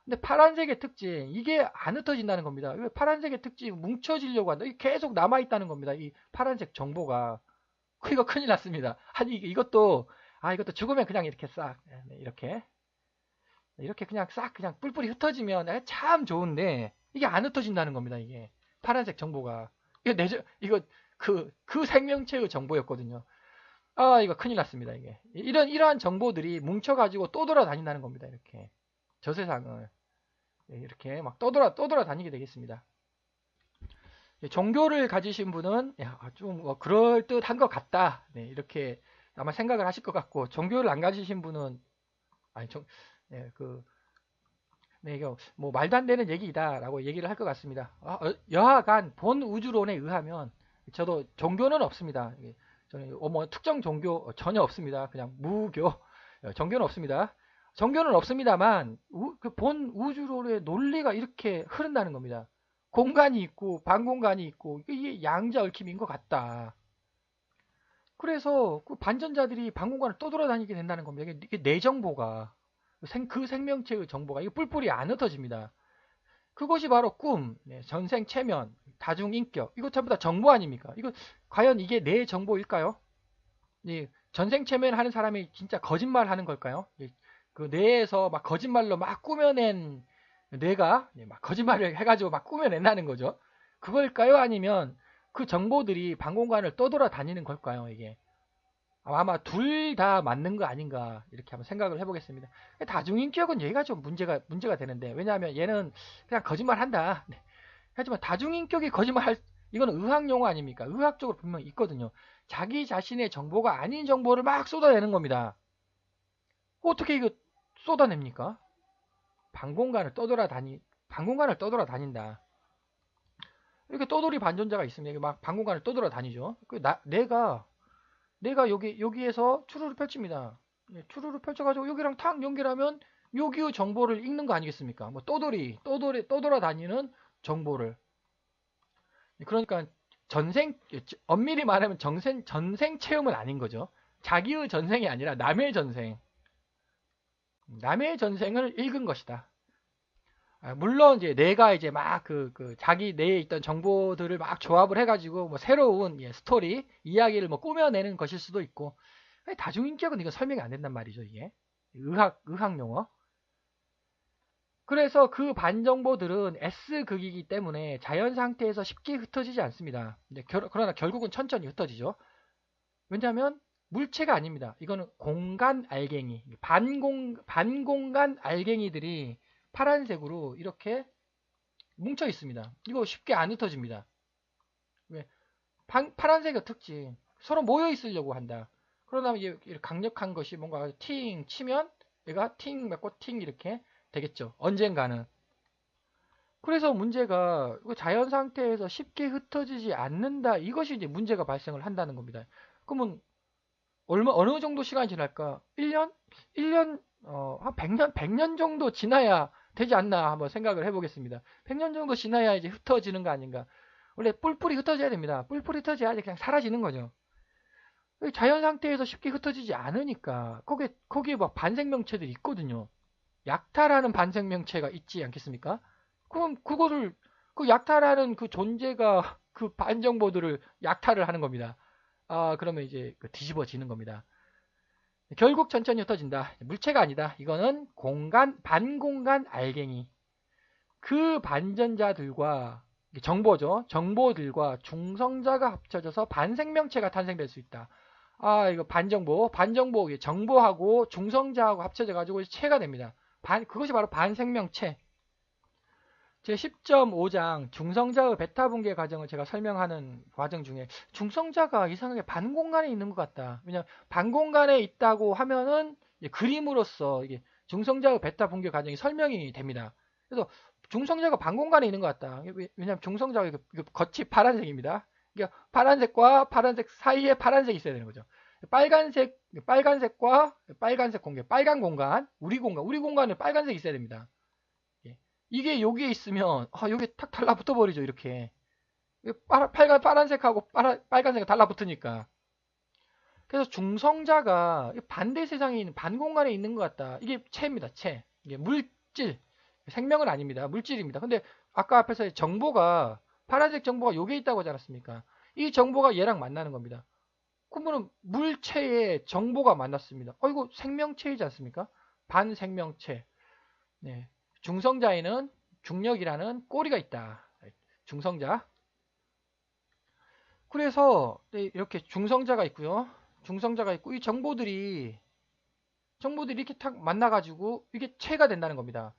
근데 파란색의 특징, 이게 안 흩어진다는 겁니다. 파란색의 특징, 뭉쳐지려고 한다. 이게 계속 남아있다는 겁니다. 이 파란색 정보가. 이거 큰일 났습니다. 이것도 죽으면 그냥 이렇게 싹, 이렇게 그냥 싹, 그냥 뿔뿔이 흩어지면 참 좋은데, 이게 안 흩어진다는 겁니다. 이게. 파란색 정보가. 이거 그 생명체의 정보였거든요. 이거 큰일 났습니다. 이게. 이러한 정보들이 뭉쳐가지고 또 돌아다닌다는 겁니다. 이렇게. 저 세상을. 이렇게 막 떠돌아다니게 되겠습니다. 종교를 가지신 분은 좀 그럴듯한 것 같다. 이렇게 아마 생각을 하실 것 같고, 종교를 안 가지신 분은 이거 말도 안 되는 얘기다라고 얘기를 할 것 같습니다. 여하간 본 우주론에 의하면 저도 종교는 없습니다. 저는 특정 종교 전혀 없습니다. 그냥 무교. 종교는 없습니다. 종교는 없습니다만 본 우주론의 논리가 이렇게 흐른다는 겁니다. 공간이 있고 반공간이 있고 이게 양자 얽힘인 것 같다. 그래서 그 반전자들이 방공간을 떠돌아다니게 된다는 겁니다. 이게 내 정보가 그 생명체의 정보가 이게 뿔뿔이 안 흩어집니다. 그것이 바로 꿈, 전생 체면, 다중인격 이거 전부 다 정보 아닙니까? 이거 과연 이게 내 정보일까요? 전생 체면 하는 사람이 진짜 거짓말 하는 걸까요? 그 뇌에서 막 거짓말로 막 꾸며낸 뇌가 막 거짓말을 해가지고 막 꾸며낸다는 거죠. 그걸까요? 아니면 그 정보들이 방공간을 떠돌아다니는 걸까요? 이게 아마 둘 다 맞는 거 아닌가 이렇게 한번 생각을 해보겠습니다. 다중인격은 얘가 좀 문제가 되는데 왜냐하면 얘는 그냥 거짓말한다. 하지만 다중인격이 거짓말 이거는 의학 용어 아닙니까? 의학적으로 분명히 있거든요. 자기 자신의 정보가 아닌 정보를 막 쏟아내는 겁니다. 어떻게 이거 쏟아냅니까? 방공간을 떠돌아다닌다. 이렇게 떠돌이 반전자가 있습니다. 막 방공간을 떠돌아다니죠. 내가 여기에서 추루를 펼칩니다. 추루를 펼쳐가지고 여기랑 탁 연결하면 여기의 정보를 읽는 거 아니겠습니까? 뭐 떠돌아다니는 정보를. 그러니까 엄밀히 말하면 전생 체험은 아닌 거죠. 자기의 전생이 아니라 남의 전생을 읽은 것이다. 물론 이제 내가 이제 막 자기 내에 있던 정보들을 막 조합을 해가지고 뭐 새로운 스토리, 이야기를 뭐 꾸며내는 것일 수도 있고 다중인격은 이거 설명이 안 된단 말이죠 이게 의학 용어. 그래서 그 반정보들은 S극이기 때문에 자연 상태에서 쉽게 흩어지지 않습니다. 그러나 결국은 천천히 흩어지죠. 왜냐하면 물체가 아닙니다. 이거는 공간 알갱이, 반공간 알갱이들이 파란색으로 이렇게 뭉쳐 있습니다. 이거 쉽게 안 흩어집니다. 왜? 파란색의 특징. 서로 모여 있으려고 한다. 그러다 이제 강력한 것이 뭔가 팅 치면 얘가 팅 맞고 팅 이렇게 되겠죠. 언젠가는. 그래서 문제가 자연 상태에서 쉽게 ht어지지 않는다. 이것이 이제 문제가 발생을 한다는 겁니다. 그러면 어느 정도 시간이 지날까? 1년? 1년, 한 100년 정도 지나야 되지 않나 한번 생각을 해보겠습니다. 100년 정도 지나야 이제 흩어지는 거 아닌가. 원래 뿔뿔이 흩어져야 됩니다. 뿔뿔이 흩어져야지 그냥 사라지는 거죠. 자연 상태에서 쉽게 흩어지지 않으니까 거기에 막 반생명체들이 있거든요. 약탈하는 반생명체가 있지 않겠습니까? 그럼 그 약탈하는 그 존재가 그 반정보들을 약탈을 하는 겁니다. 그러면 이제 뒤집어지는 겁니다. 결국 천천히 흩어진다. 물체가 아니다. 이거는 반공간 알갱이. 그 반전자들과 정보죠. 정보들과 중성자가 합쳐져서 반생명체가 탄생될 수 있다. 이거 반정보, 정보하고 중성자하고 합쳐져가지고 체가 됩니다. 그것이 바로 반생명체. 제 10.5장 중성자의 베타 붕괴 과정을 제가 설명하는 과정 중에 중성자가 이상하게 반공간에 있는 것 같다. 왜냐하면 반공간에 있다고 하면은 그림으로써 이게 중성자의 베타 붕괴 과정이 설명이 됩니다. 그래서 중성자가 반공간에 있는 것 같다. 왜냐하면 중성자가 겉이 파란색입니다. 그러니까 파란색과 파란색 사이에 파란색이 있어야 되는 거죠. 빨간색과 빨간색 공개, 빨간 공간, 우리 공간에 빨간색이 있어야 됩니다. 이게 여기에 있으면 여기 탁 달라붙어 버리죠. 이렇게 파란색하고 빨간색이 달라붙으니까. 그래서 중성자가 반대 세상에 있는 반공간에 있는 것 같다. 이게 체입니다. 체. 이게 물질. 생명은 아닙니다. 물질입니다. 근데 아까 앞에서 정보가 파란색 정보가 여기에 있다고 하지 않았습니까? 이 정보가 얘랑 만나는 겁니다. 그러면 물체에 정보가 만났습니다. 이거 생명체이지 않습니까? 반생명체. 네. 중성자에는 중력이라는 꼬리가 있다. 중성자. 그래서 이렇게 중성자가 있고요. 중성자가 있고 이 정보들이 이렇게 탁 만나가지고 이게 체가 된다는 겁니다.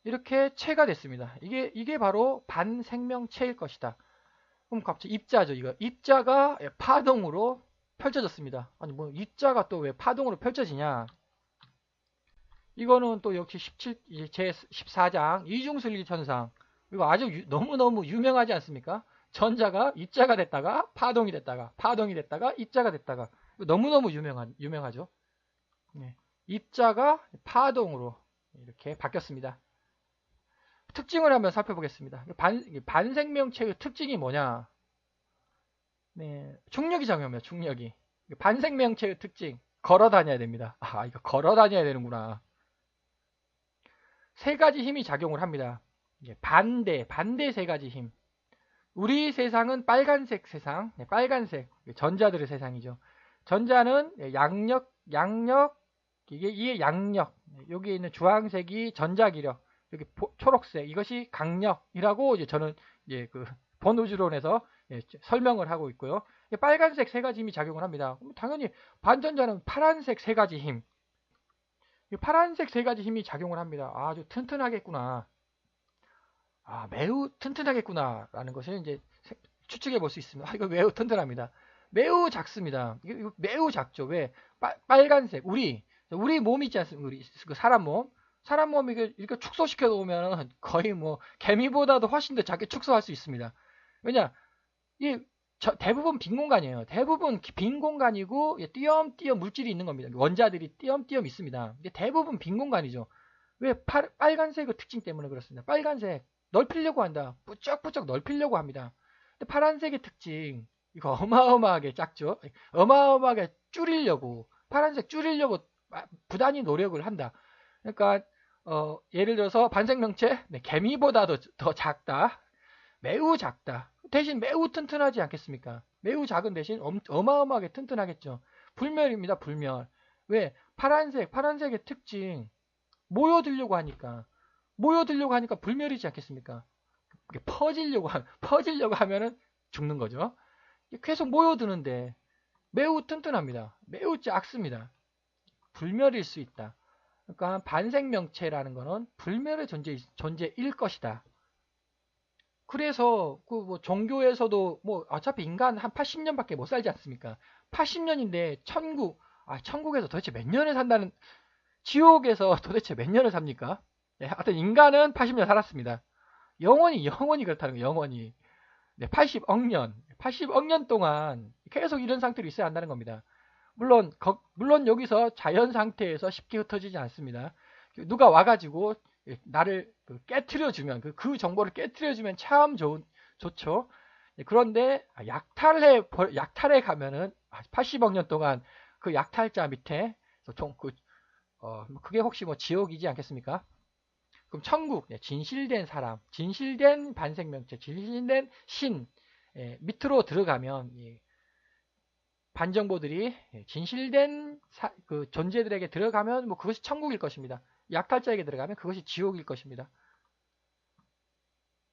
이렇게 체가 됐습니다. 이게 바로 반생명체일 것이다. 그럼 갑자기 입자죠. 이거 입자가 파동으로 펼쳐졌습니다. 아니 뭐 입자가 또 왜 파동으로 펼쳐지냐? 이거는 또 역시 제 14장 이중슬립 현상. 이거 아주 너무너무 유명하지 않습니까? 전자가 입자가 됐다가 파동이 됐다가 입자가 됐다가 너무너무 유명하죠. 네. 입자가 파동으로 이렇게 바뀌었습니다. 특징을 한번 살펴보겠습니다. 반생명체의 특징이 뭐냐? 네, 중력이 작용합니다. 중력이. 반생명체의 특징. 걸어 다녀야 됩니다. 아, 이거 걸어 다녀야 되는구나. 세 가지 힘이 작용을 합니다. 반대 세 가지 힘. 우리 세상은 빨간색 세상, 빨간색, 전자들의 세상이죠. 전자는 양력, 이게 양력, 여기에 있는 주황색이 전자기력, 여기 초록색, 이것이 강력이라고 이제 저는 그 번우주론에서 설명을 하고 있고요. 빨간색 세 가지 힘이 작용을 합니다. 당연히 반전자는 파란색 세 가지 힘, 파란색 세 가지 힘이 작용을 합니다. 아주 튼튼하겠구나. 아, 매우 튼튼하겠구나라는 것을 이제 추측해 볼 수 있습니다. 이거 매우 튼튼합니다. 매우 작습니다. 이거 매우 작죠. 왜? 빨간색. 우리 몸 있지 않습니까? 우리 그 사람 몸. 사람 몸 이렇게 축소시켜 놓으면 거의 뭐 개미보다도 훨씬 더 작게 축소할 수 있습니다. 왜냐? 이 대부분 빈 공간이에요. 대부분 빈 공간이고 띄엄띄엄 물질이 있는 겁니다. 원자들이 띄엄띄엄 있습니다. 이게 대부분 빈 공간이죠. 왜? 빨간색의 특징 때문에 그렇습니다. 빨간색 넓히려고 한다. 뿌쩍뿌쩍 넓히려고 합니다. 근데 파란색의 특징 이거 어마어마하게 작죠. 어마어마하게 줄이려고 파란색 줄이려고 부단히 노력을 한다. 그러니까 예를 들어서 반생명체 개미보다도 더 작다. 매우 작다. 대신 매우 튼튼하지 않겠습니까? 매우 작은 대신 어마어마하게 튼튼하겠죠. 불멸입니다. 불멸. 왜? 파란색의 특징 모여들려고 하니까 불멸이지 않겠습니까? 퍼지려고 하면은 죽는 거죠. 계속 모여드는데 매우 튼튼합니다. 매우 작습니다. 불멸일 수 있다. 그러니까 반생명체라는 것은 불멸의 존재일 것이다. 그래서 그 뭐 종교에서도 뭐 어차피 인간 한 80년밖에 못 살지 않습니까? 80년인데 천국에서 도대체 몇 년을 산다는 지옥에서 도대체 몇 년을 삽니까? 하여튼 인간은 80년 살았습니다. 영원히 그렇다는 거예요. 영원히. 80억 년 동안 계속 이런 상태로 있어야 한다는 겁니다. 물론 여기서 자연 상태에서 쉽게 흩어지지 않습니다. 누가 와가지고 나를 깨트려주면 그 정보를 깨트려주면 참 좋죠. 그런데 약탈에 가면은 80억 년 동안 그 약탈자 밑에 그게 혹시 뭐 지옥이지 않겠습니까? 그럼 천국, 진실된 사람, 진실된 반생명체, 진실된 신 밑으로 들어가면 반정보들이 진실된 그 존재들에게 들어가면 뭐 그것이 천국일 것입니다. 약탈자에게 들어가면 그것이 지옥일 것입니다.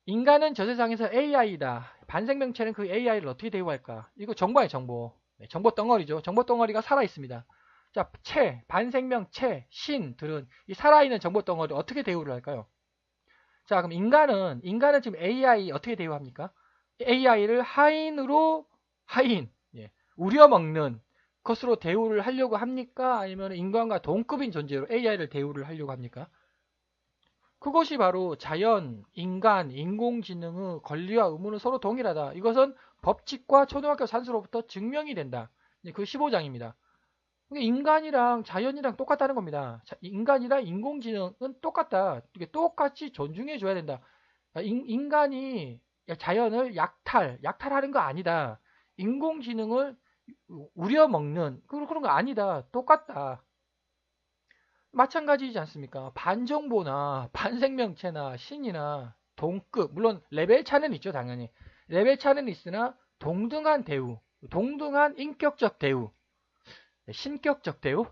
인간은 저 세상에서 AI다. 반생명체는 그 AI를 어떻게 대우할까? 이거 정보예요, 정보. 정보 덩어리죠. 정보 덩어리가 살아 있습니다. 자, 반생명체, 신들은 이 살아있는 정보 덩어리 어떻게 대우를 할까요? 자, 그럼 인간은 지금 AI 어떻게 대우합니까? AI를 하인, 우려먹는 것으로 대우를 하려고 합니까? 아니면 인간과 동급인 존재로 AI를 대우를 하려고 합니까? 그것이 바로 자연, 인간, 인공지능의 권리와 의무는 서로 동일하다. 이것은 법칙과 초등학교 산수로부터 증명이 된다. 그 15장입니다. 인간이랑 자연이랑 똑같다는 겁니다. 인간이랑 인공지능은 똑같다. 이게 똑같이 존중해 줘야 된다. 인간이 자연을 약탈하는 거 아니다. 인공지능을 우려먹는 그런 거 아니다. 똑같다. 마찬가지이지 않습니까? 반정보나 반생명체나 신이나 동급, 물론 레벨 차는 있죠, 당연히. 레벨 차는 있으나 동등한 대우, 동등한 인격적 대우, 신격적 대우,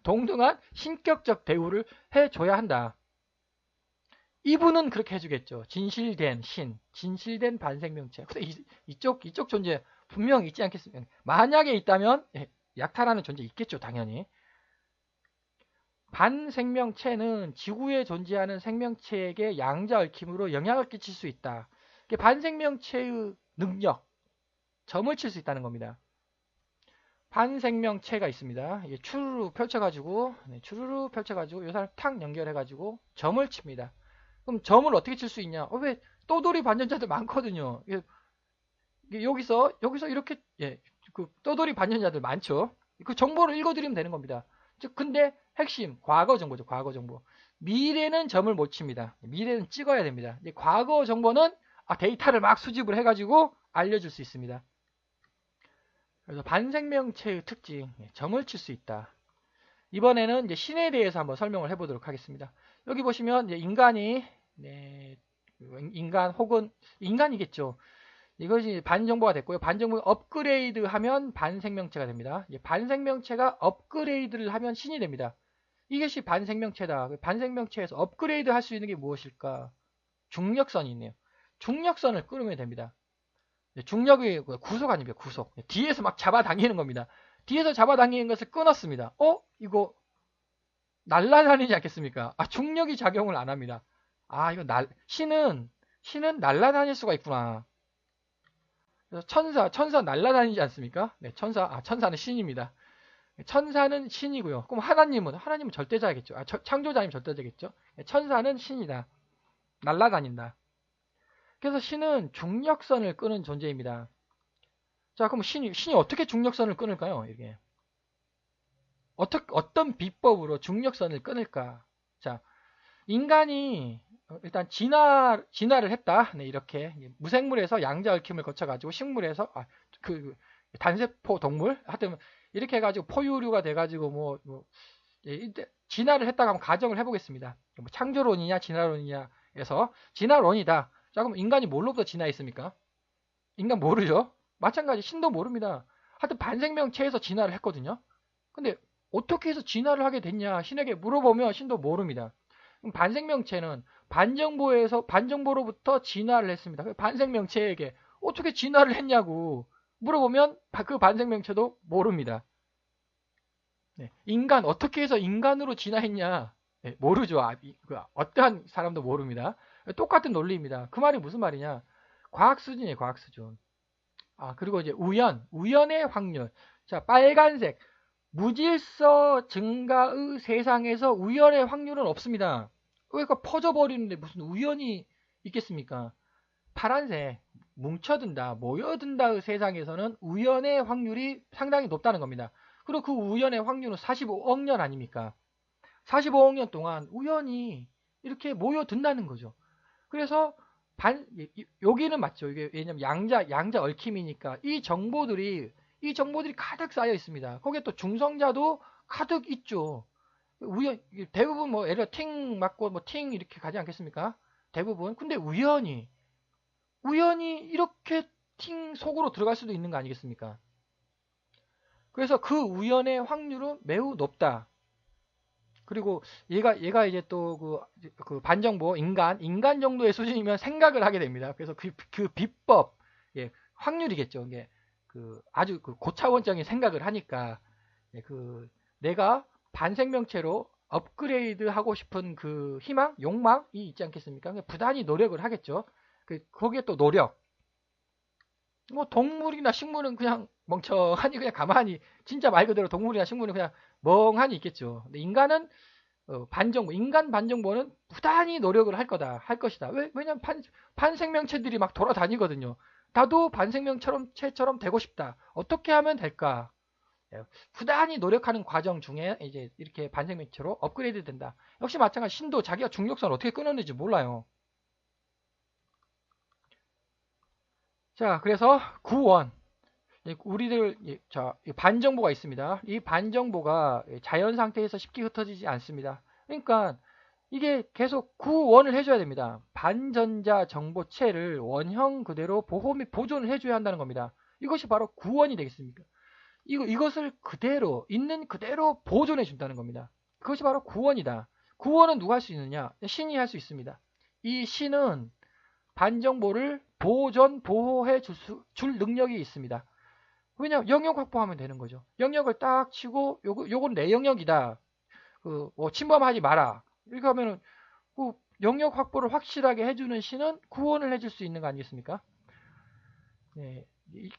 동등한 신격적 대우를 해줘야 한다. 이분은 그렇게 해주겠죠. 진실된 신, 진실된 반생명체. 근데 이쪽 존재 분명 있지 않겠습니까? 만약에 있다면 약탈하는 존재 있겠죠, 당연히. 반생명체는 지구에 존재하는 생명체에게 양자 얽힘으로 영향을 끼칠 수 있다. 반생명체의 능력, 점을 칠 수 있다는 겁니다. 반생명체가 있습니다. 추르르 펼쳐가지고 이 사람 탁 연결해가지고 점을 칩니다. 그럼 점을 어떻게 칠 수 있냐? 왜 떠돌이 반전자들 많거든요. 여기서 이렇게 그 떠돌이 반전자들 많죠. 그 정보를 읽어드리면 되는 겁니다. 즉 근데 핵심 과거 정보죠. 과거 정보. 미래는 점을 못 칩니다. 미래는 찍어야 됩니다. 과거 정보는 데이터를 막 수집을 해가지고 알려줄 수 있습니다. 그래서 반생명체의 특징, 점을 칠 수 있다. 이번에는 이제 신에 대해서 한번 설명을 해보도록 하겠습니다. 여기 보시면 이제 인간이 인간 혹은 인간이겠죠. 이것이 반정보가 됐고요. 반정보 업그레이드하면 반생명체가 됩니다. 반생명체가 업그레이드를 하면 신이 됩니다. 이것이 반생명체다. 반생명체에서 업그레이드 할 수 있는 게 무엇일까? 중력선이 있네요. 중력선을 끊으면 됩니다. 중력이 구속 아닙니까? 구속. 뒤에서 막 잡아당기는 겁니다. 뒤에서 잡아당기는 것을 끊었습니다. 이거 날아다니지 않겠습니까? 중력이 작용을 안 합니다. 이거 신은 날아다닐 수가 있구나. 그래서 천사 날아다니지 않습니까? 네, 천사는 신입니다. 천사는 신이고요. 그럼 하나님은 절대자겠죠. 창조자님 절대자겠죠. 천사는 신이다. 날아다닌다. 그래서 신은 중력선을 끄는 존재입니다. 자, 그럼 신이 어떻게 중력선을 끊을까요? 이게 어떤 비법으로 중력선을 끊을까? 자, 인간이 일단 진화를 했다. 네, 이렇게 무생물에서 양자 얽힘을 거쳐가지고 식물에서 그 단세포 동물 하여튼 이렇게 해가지고 포유류가 돼가지고 진화를 했다고 한번 가정을 해보겠습니다. 창조론이냐 진화론이냐에서 진화론이다. 자, 그럼 인간이 뭘로부터 진화했습니까? 인간 모르죠. 마찬가지 신도 모릅니다. 하여튼 반생명체에서 진화를 했거든요. 근데 어떻게 해서 진화를 하게 됐냐 신에게 물어보면 신도 모릅니다. 그럼 반생명체는 반정보로부터 진화를 했습니다. 반생명체에게 어떻게 진화를 했냐고 물어보면 그 반생명체도 모릅니다. 네, 인간 어떻게 해서 인간으로 진화했냐 모르죠. 어떠한 사람도 모릅니다. 똑같은 논리입니다. 그 말이 무슨 말이냐? 과학 수준이에요, 과학 수준. 그리고 이제 우연의 확률. 자, 빨간색. 무질서 증가의 세상에서 우연의 확률은 없습니다. 그러니까 퍼져버리는데 무슨 우연이 있겠습니까? 파란색. 뭉쳐든다, 모여든다의 세상에서는 우연의 확률이 상당히 높다는 겁니다. 그리고 그 우연의 확률은 45억 년 아닙니까? 45억 년 동안 우연히 이렇게 모여든다는 거죠. 그래서 여기는 맞죠. 이게 왜냐면 양자 얽힘이니까 이 정보들이 가득 쌓여 있습니다. 거기에 또 중성자도 가득 있죠. 대부분 예를 들어 팅 맞고 팅 이렇게 가지 않겠습니까? 대부분. 근데 우연히 이렇게 팅 속으로 들어갈 수도 있는 거 아니겠습니까? 그래서 그 우연의 확률은 매우 높다. 그리고 얘가 이제 또 그 반정보 인간 정도의 수준이면 생각을 하게 됩니다. 그래서 그 비법 확률이겠죠. 이게 아주 고차원적인 생각을 하니까 내가 반생명체로 업그레이드 하고 싶은 그 희망, 욕망이 있지 않겠습니까? 부단히 노력을 하겠죠. 거기에 또 노력. 동물이나 식물은 그냥 멍청하니 그냥 가만히 진짜 말 그대로 동물이나 식물은 그냥 멍하니 있겠죠. 근데 인간은 인간 반정보는 부단히 노력을 할 것이다. 왜냐면 반생명체들이 막 돌아다니거든요. 나도 반생명체처럼 되고 싶다. 어떻게 하면 될까? 부단히 노력하는 과정 중에 이제 이렇게 반생명체로 업그레이드 된다. 역시 마찬가지 신도 자기가 중력선을 어떻게 끊었는지 몰라요. 자, 그래서 구원. 우리들 반정보가 있습니다. 이 반정보가 자연 상태에서 쉽게 흩어지지 않습니다. 그러니까 이게 계속 구원을 해줘야 됩니다. 반전자 정보체를 원형 그대로 보호 및 보존을 해줘야 한다는 겁니다. 이것이 바로 구원이 되겠습니까? 이것을 있는 그대로 보존해 준다는 겁니다. 그것이 바로 구원이다. 구원은 누가 할 수 있느냐? 신이 할 수 있습니다. 이 신은 반정보를 보호해 줄 능력이 있습니다. 왜냐하면 영역 확보하면 되는 거죠. 영역을 딱 치고 요건 내 영역이다. 침범하지 마라. 이렇게 하면은 영역 확보를 확실하게 해주는 신은 구원을 해줄 수 있는 거 아니겠습니까? 네,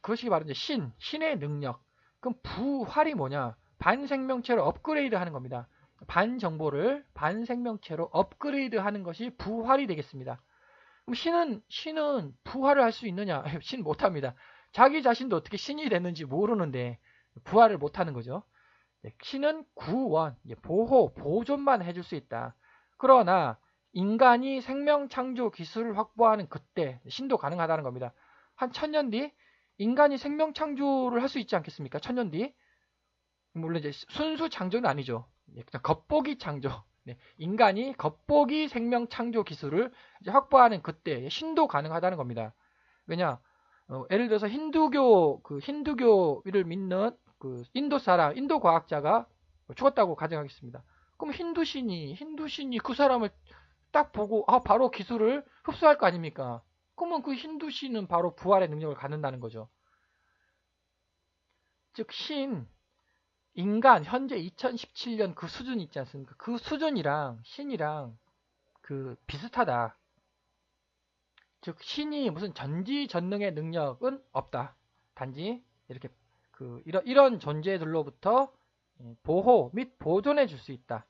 그것이 바로 이제 신의 능력. 그럼 부활이 뭐냐? 반생명체로 업그레이드 하는 겁니다. 반정보를 반생명체로 업그레이드 하는 것이 부활이 되겠습니다. 그럼 신은 부활을 할 수 있느냐? 신 못합니다. 자기 자신도 어떻게 신이 됐는지 모르는데 부활을 못하는 거죠. 신은 구원, 보존만 해줄 수 있다. 그러나 인간이 생명 창조 기술을 확보하는 그때 신도 가능하다는 겁니다. 한 1000년 뒤 인간이 생명 창조를 할 수 있지 않겠습니까? 천년 뒤. 물론 이제 순수 창조는 아니죠. 그냥 겉보기 창조. 네, 인간이 겉보기 생명 창조 기술을 이제 확보하는 그때 신도 가능하다는 겁니다. 왜냐? 예를 들어서 힌두교를 믿는 그 인도 사람, 인도 과학자가 죽었다고 가정하겠습니다. 그럼 힌두신이 그 사람을 딱 보고 바로 기술을 흡수할 거 아닙니까? 그러면 그 힌두신은 바로 부활의 능력을 갖는다는 거죠. 즉 인간 현재 2017년 그 수준 있지 않습니까? 그 수준이랑 신이랑 그 비슷하다. 즉 신이 무슨 전지전능의 능력은 없다. 단지 이렇게 이런 존재들로부터 보호 및 보존해 줄 수 있다.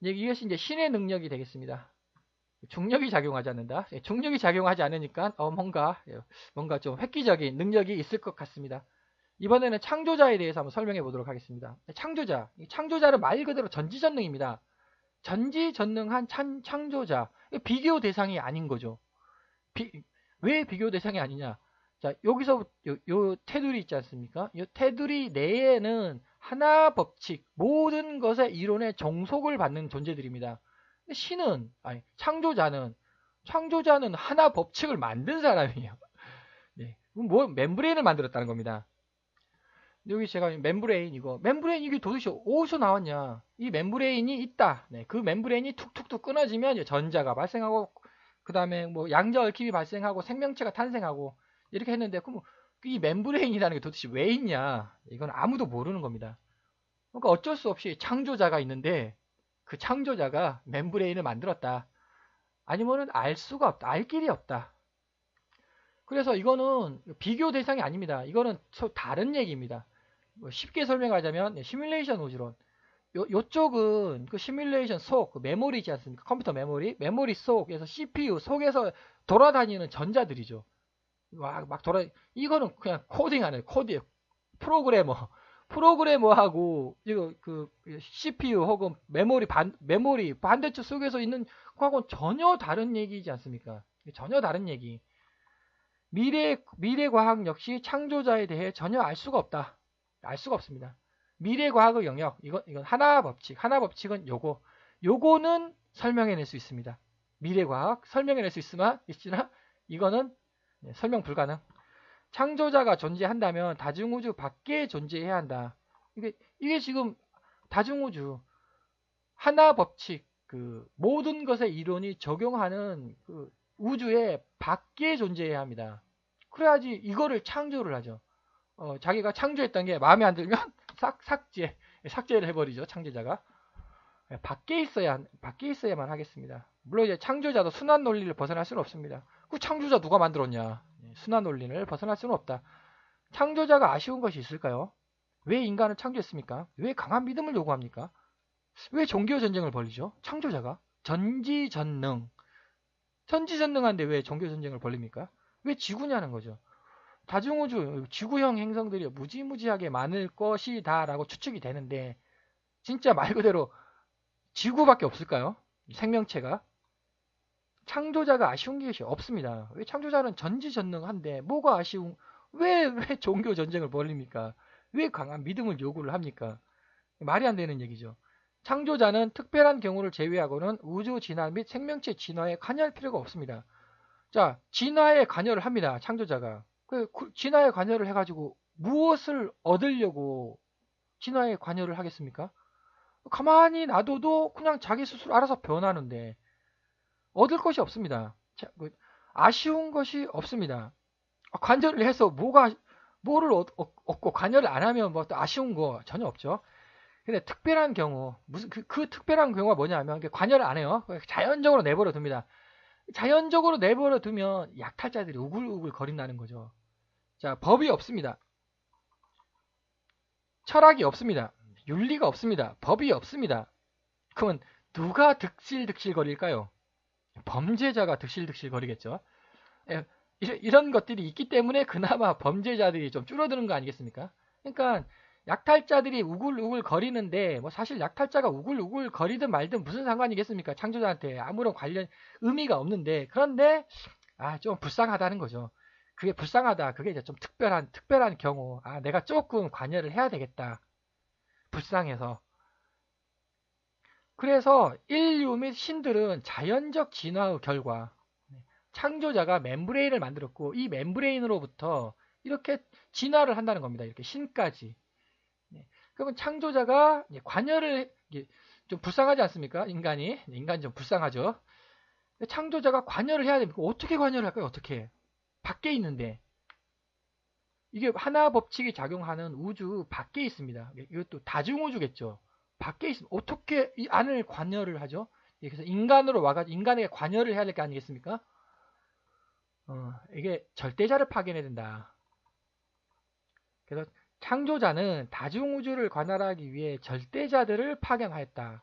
이것이 이제 신의 능력이 되겠습니다. 중력이 작용하지 않는다. 중력이 작용하지 않으니까 뭔가 좀 획기적인 능력이 있을 것 같습니다. 이번에는 창조자에 대해서 한번 설명해 보도록 하겠습니다. 창조자는 말 그대로 전지전능입니다. 전지전능한 창조자, 비교 대상이 아닌 거죠. 왜 비교 대상이 아니냐? 자, 여기서 요 테두리 있지 않습니까? 이 테두리 내에는 하나 법칙, 모든 것의 이론에 종속을 받는 존재들입니다. 창조자는 하나 법칙을 만든 사람이에요. 네, 멤브레인을 만들었다는 겁니다. 여기 제가 멤브레인 이게 도대체 어디서 나왔냐? 이 멤브레인이 있다. 네, 그 멤브레인이 툭툭툭 끊어지면 전자가 발생하고 그 다음에 뭐 양자 얽힘이 발생하고 생명체가 탄생하고 이렇게 했는데 그럼 이 멤브레인이라는 게 도대체 왜 있냐? 이건 아무도 모르는 겁니다. 그러니까 어쩔 수 없이 창조자가 있는데 그 창조자가 멤브레인을 만들었다. 아니면은 알 수가 없다. 알 길이 없다. 그래서 이거는 비교 대상이 아닙니다. 이거는 다른 얘기입니다. 쉽게 설명하자면 시뮬레이션 우주론. 요쪽은 그 시뮬레이션 속, 그 메모리지 않습니까? 컴퓨터 메모리 속에서 CPU 속에서 돌아다니는 전자들이죠. 이거는 그냥 코딩하는 코드예요. 프로그래머하고 이거 그 CPU 혹은 메모리 반대쪽 속에서 있는 거하고는 전혀 다른 얘기이지 않습니까? 전혀 다른 얘기. 미래 과학 역시 창조자에 대해 전혀 알 수가 없다. 알 수가 없습니다. 미래 과학의 영역, 이건 하나 법칙은 요거는 설명해낼 수 있습니다. 미래 과학 설명해낼 수 있으나 이거는 설명 불가능. 창조자가 존재한다면 다중우주 밖에 존재해야 한다. 이게 지금 다중우주 하나 법칙, 그 모든 것의 이론이 적용하는 그 우주의 밖에 존재해야 합니다. 그래야지 이거를 창조를 하죠. 자기가 창조했던 게 마음에 안 들면 삭제를 해버리죠. 창조자가 밖에 있어야만 하겠습니다. 물론 이제 창조자도 순환 논리를 벗어날 수는 없습니다. 그 창조자 누가 만들었냐? 순환 논리를 벗어날 수는 없다. 창조자가 아쉬운 것이 있을까요? 왜 인간을 창조했습니까? 왜 강한 믿음을 요구합니까? 왜 종교 전쟁을 벌이죠? 창조자가 전지전능한데 왜 종교 전쟁을 벌립니까? 왜 지구냐는 거죠. 다중우주 지구형 행성들이 무지무지하게 많을 것이다 라고 추측이 되는데 진짜 말 그대로 지구밖에 없을까요? 생명체가. 창조자가 아쉬운 것이 없습니다. 왜 창조자는 전지전능한데 뭐가 왜 종교 전쟁을 벌립니까? 왜 강한 믿음을 요구를 합니까? 말이 안 되는 얘기죠. 창조자는 특별한 경우를 제외하고는 우주 진화 및 생명체 진화에 관여할 필요가 없습니다. 자, 진화에 관여를 합니다. 창조자가. 진화에 관여를 해가지고 무엇을 얻으려고 진화에 관여를 하겠습니까? 가만히 놔둬도 그냥 자기 스스로 알아서 변하는데 얻을 것이 없습니다. 아쉬운 것이 없습니다. 관여를 해서 뭐를 얻고 관여를 안 하면 뭐 또 아쉬운 거 전혀 없죠. 근데 특별한 경우 무슨 그 특별한 경우가 뭐냐면 관여를 안 해요. 자연적으로 내버려 둡니다. 자연적으로 내버려 두면 약탈자들이 우글우글 거린다는 거죠. 자, 법이 없습니다. 철학이 없습니다. 윤리가 없습니다. 법이 없습니다. 그러면 누가 득실득실 거릴까요? 범죄자가 득실득실 거리겠죠. 이런 것들이 있기 때문에 그나마 범죄자들이 좀 줄어드는 거 아니겠습니까? 그러니까 약탈자들이 우글우글 거리는데 뭐 사실 약탈자가 우글우글 거리든 말든 무슨 상관이겠습니까? 창조자한테 아무런 관련 의미가 없는데 그런데 좀 불쌍하다는 거죠. 그게 불쌍하다. 그게 이제 좀 특별한 경우. 아, 내가 조금 관여를 해야 되겠다. 불쌍해서. 그래서 인류 및 신들은 자연적 진화의 결과 창조자가 멤브레인을 만들었고 이 멤브레인으로부터 이렇게 진화를 한다는 겁니다. 이렇게 신까지. 그러면 창조자가 관여를 좀 불쌍하지 않습니까? 인간이 좀 불쌍하죠. 창조자가 관여를 해야 됩니까? 어떻게 관여를 할까요? 어떻게? 밖에 있는데 이게 하나 법칙이 작용하는 우주 밖에 있습니다. 이것도 다중우주겠죠. 밖에 있으면 어떻게 이 안을 관여를 하죠? 그래서 인간으로 와가지고 인간에게 관여를 해야 될 게 아니겠습니까? 이게 절대자를 파견해야 된다. 그래서 창조자는 다중우주를 관할하기 위해 절대자들을 파견하였다.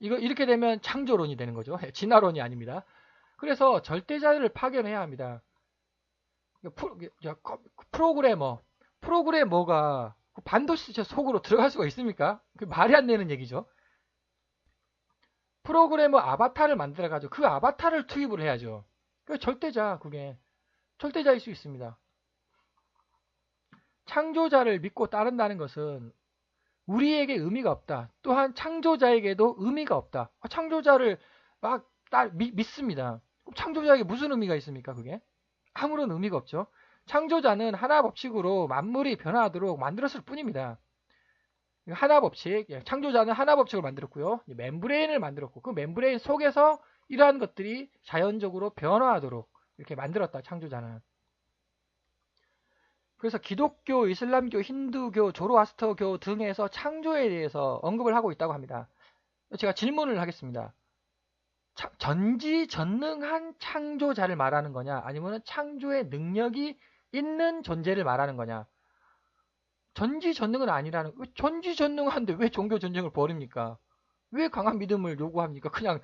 이거 이렇게 되면 창조론이 되는 거죠. 진화론이 아닙니다. 그래서 절대자들을 파견해야 합니다. 프로그래머가 반도체 속으로 들어갈 수가 있습니까? 그 말이 안 되는 얘기죠. 프로그래머 아바타를 만들어가지고 그 아바타를 투입을 해야죠. 그 그게 절대자일 수 있습니다. 창조자를 믿고 따른다는 것은 우리에게 의미가 없다. 또한 창조자에게도 의미가 없다. 창조자를 막 믿습니다. 창조자에게 무슨 의미가 있습니까? 그게 아무런 의미가 없죠. 창조자는 하나 법칙으로 만물이 변화하도록 만들었을 뿐입니다. 하나 법칙, 창조자는 하나 법칙을 만들었고요. 멤브레인을 만들었고 그 멤브레인 속에서 이러한 것들이 자연적으로 변화하도록 이렇게 만들었다. 창조자는. 그래서 기독교, 이슬람교, 힌두교, 조로아스터교 등에서 창조에 대해서 언급을 하고 있다고 합니다. 제가 질문을 하겠습니다. 전지전능한 창조자를 말하는 거냐 아니면 창조의 능력이 있는 존재를 말하는 거냐. 전지전능은 아니라는, 전지전능한데 왜 종교 전쟁을 벌입니까? 왜 강한 믿음을 요구합니까? 그냥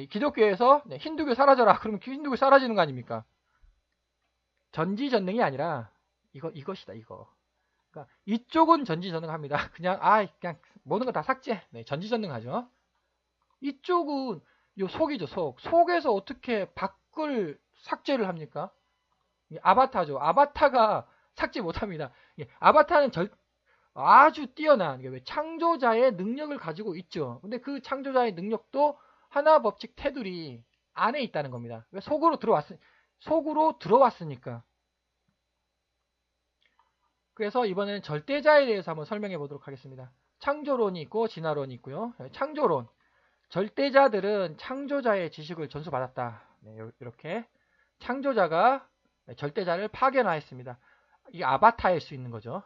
기독교에서 힌두교 사라져라 그러면 힌두교 사라지는 거 아닙니까? 전지전능이 아니라 이것이다 이거. 그러니까 이쪽은 전지전능합니다. 그냥 모든 거 다 삭제. 전지전능하죠. 이쪽은 요 속이죠. 속에서 어떻게 밖을 삭제를 합니까? 아바타죠. 아바타가 삭제 못합니다. 아바타는 아주 뛰어난 왜 창조자의 능력을 가지고 있죠. 근데 그 창조자의 능력도 하나 법칙 테두리 안에 있다는 겁니다. 왜 속으로 들어왔으니까. 그래서 이번에는 절대자에 대해서 한번 설명해 보도록 하겠습니다. 창조론이 있고 진화론이 있고요. 창조론. 절대자들은 창조자의 지식을 전수받았다. 이렇게 창조자가 절대자를 파견하였습니다. 이게 아바타일 수 있는 거죠.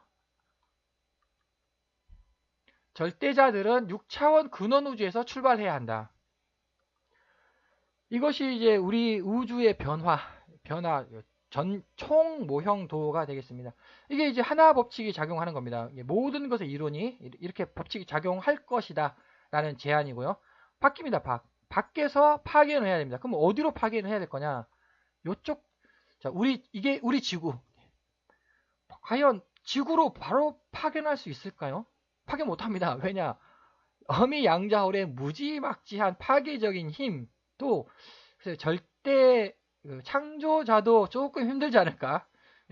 절대자들은 6차원 근원우주에서 출발해야 한다. 이것이 이제 우리 우주의 변화, 총 모형도가 되겠습니다. 이게 이제 하나 법칙이 작용하는 겁니다. 모든 것의 이론이 이렇게 법칙이 작용할 것이다 라는 제안이고요. 바뀝니다. 밖에서 파견을 해야 됩니다. 그럼 어디로 파견을 해야 될 거냐? 요쪽, 자, 이게 우리 지구. 과연 지구로 바로 파견할 수 있을까요? 파견 못합니다. 왜냐? 어미양자홀의 무지막지한 파괴적인 힘도 절대 창조자도 조금 힘들지 않을까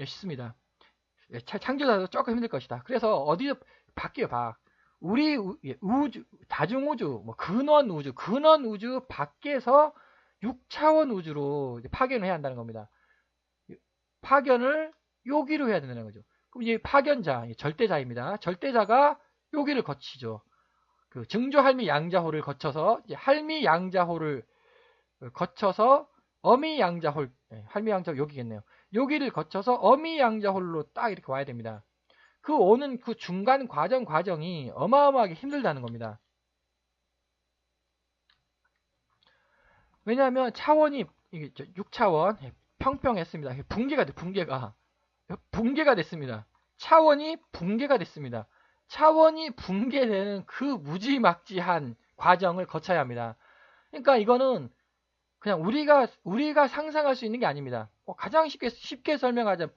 싶습니다. 창조자도 조금 힘들 것이다. 그래서 어디서 바뀌어요. 우리 우주, 다중우주, 근원우주 밖에서 6차원 우주로 파견을 해야 한다는 겁니다. 파견을 여기로 해야 된다는 거죠. 그럼 이제 파견자, 절대자입니다. 절대자가 여기를 거치죠. 그 증조할미 양자호를 거쳐서 이제 할미 양자호를 거쳐서 어미 양자홀, 할미 양자홀 여기겠네요. 여기를 거쳐서 어미 양자홀로 딱 이렇게 와야 됩니다. 그 오는 그 중간 과정이 어마어마하게 힘들다는 겁니다. 왜냐하면 차원이 6차원 평평했습니다. 붕괴가 됐습니다. 차원이 붕괴가 됐습니다. 차원이 붕괴되는 그 무지막지한 과정을 거쳐야 합니다. 그러니까 이거는 그냥 우리가 상상할 수 있는 게 아닙니다. 가장 쉽게 설명하자면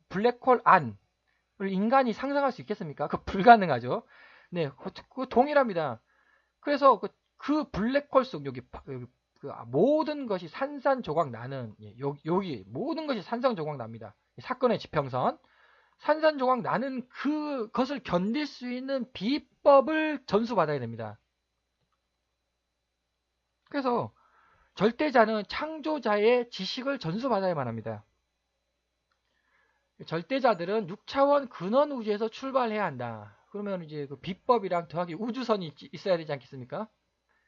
블랙홀 안을 인간이 상상할 수 있겠습니까? 그 불가능하죠. 네, 그 동일합니다. 그래서 그 블랙홀 속 여기 모든 것이 산산조각 나는, 여기 모든 것이 산산조각 납니다. 사건의 지평선. 산산조각 나는 그것을 견딜 수 있는 비법을 전수받아야 됩니다. 그래서 절대자는 창조자의 지식을 전수받아야만 합니다. 절대자들은 6차원 근원 우주에서 출발해야 한다. 그러면 이제 그 비법이랑 더하기 우주선이 있어야 되지 않겠습니까?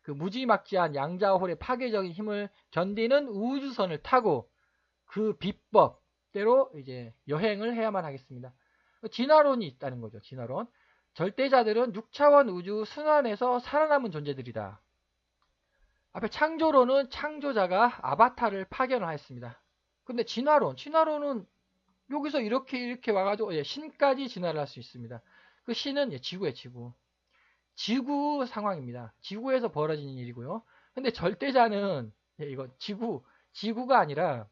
그 무지막지한 양자홀의 파괴적인 힘을 견디는 우주선을 타고 그 비법대로 이제 여행을 해야만 하겠습니다. 진화론이 있다는 거죠. 진화론. 절대자들은 6차원 우주 순환에서 살아남은 존재들이다. 앞에 창조론은 창조자가 아바타를 파견을 하였습니다. 근데 진화론은 여기서 이렇게 와가지고 신까지 진화를 할 수 있습니다. 그 신은 지구예요, 지구. 지구 상황입니다. 지구에서 벌어지는 일이고요. 근데 절대자는 이거 지구가 아니라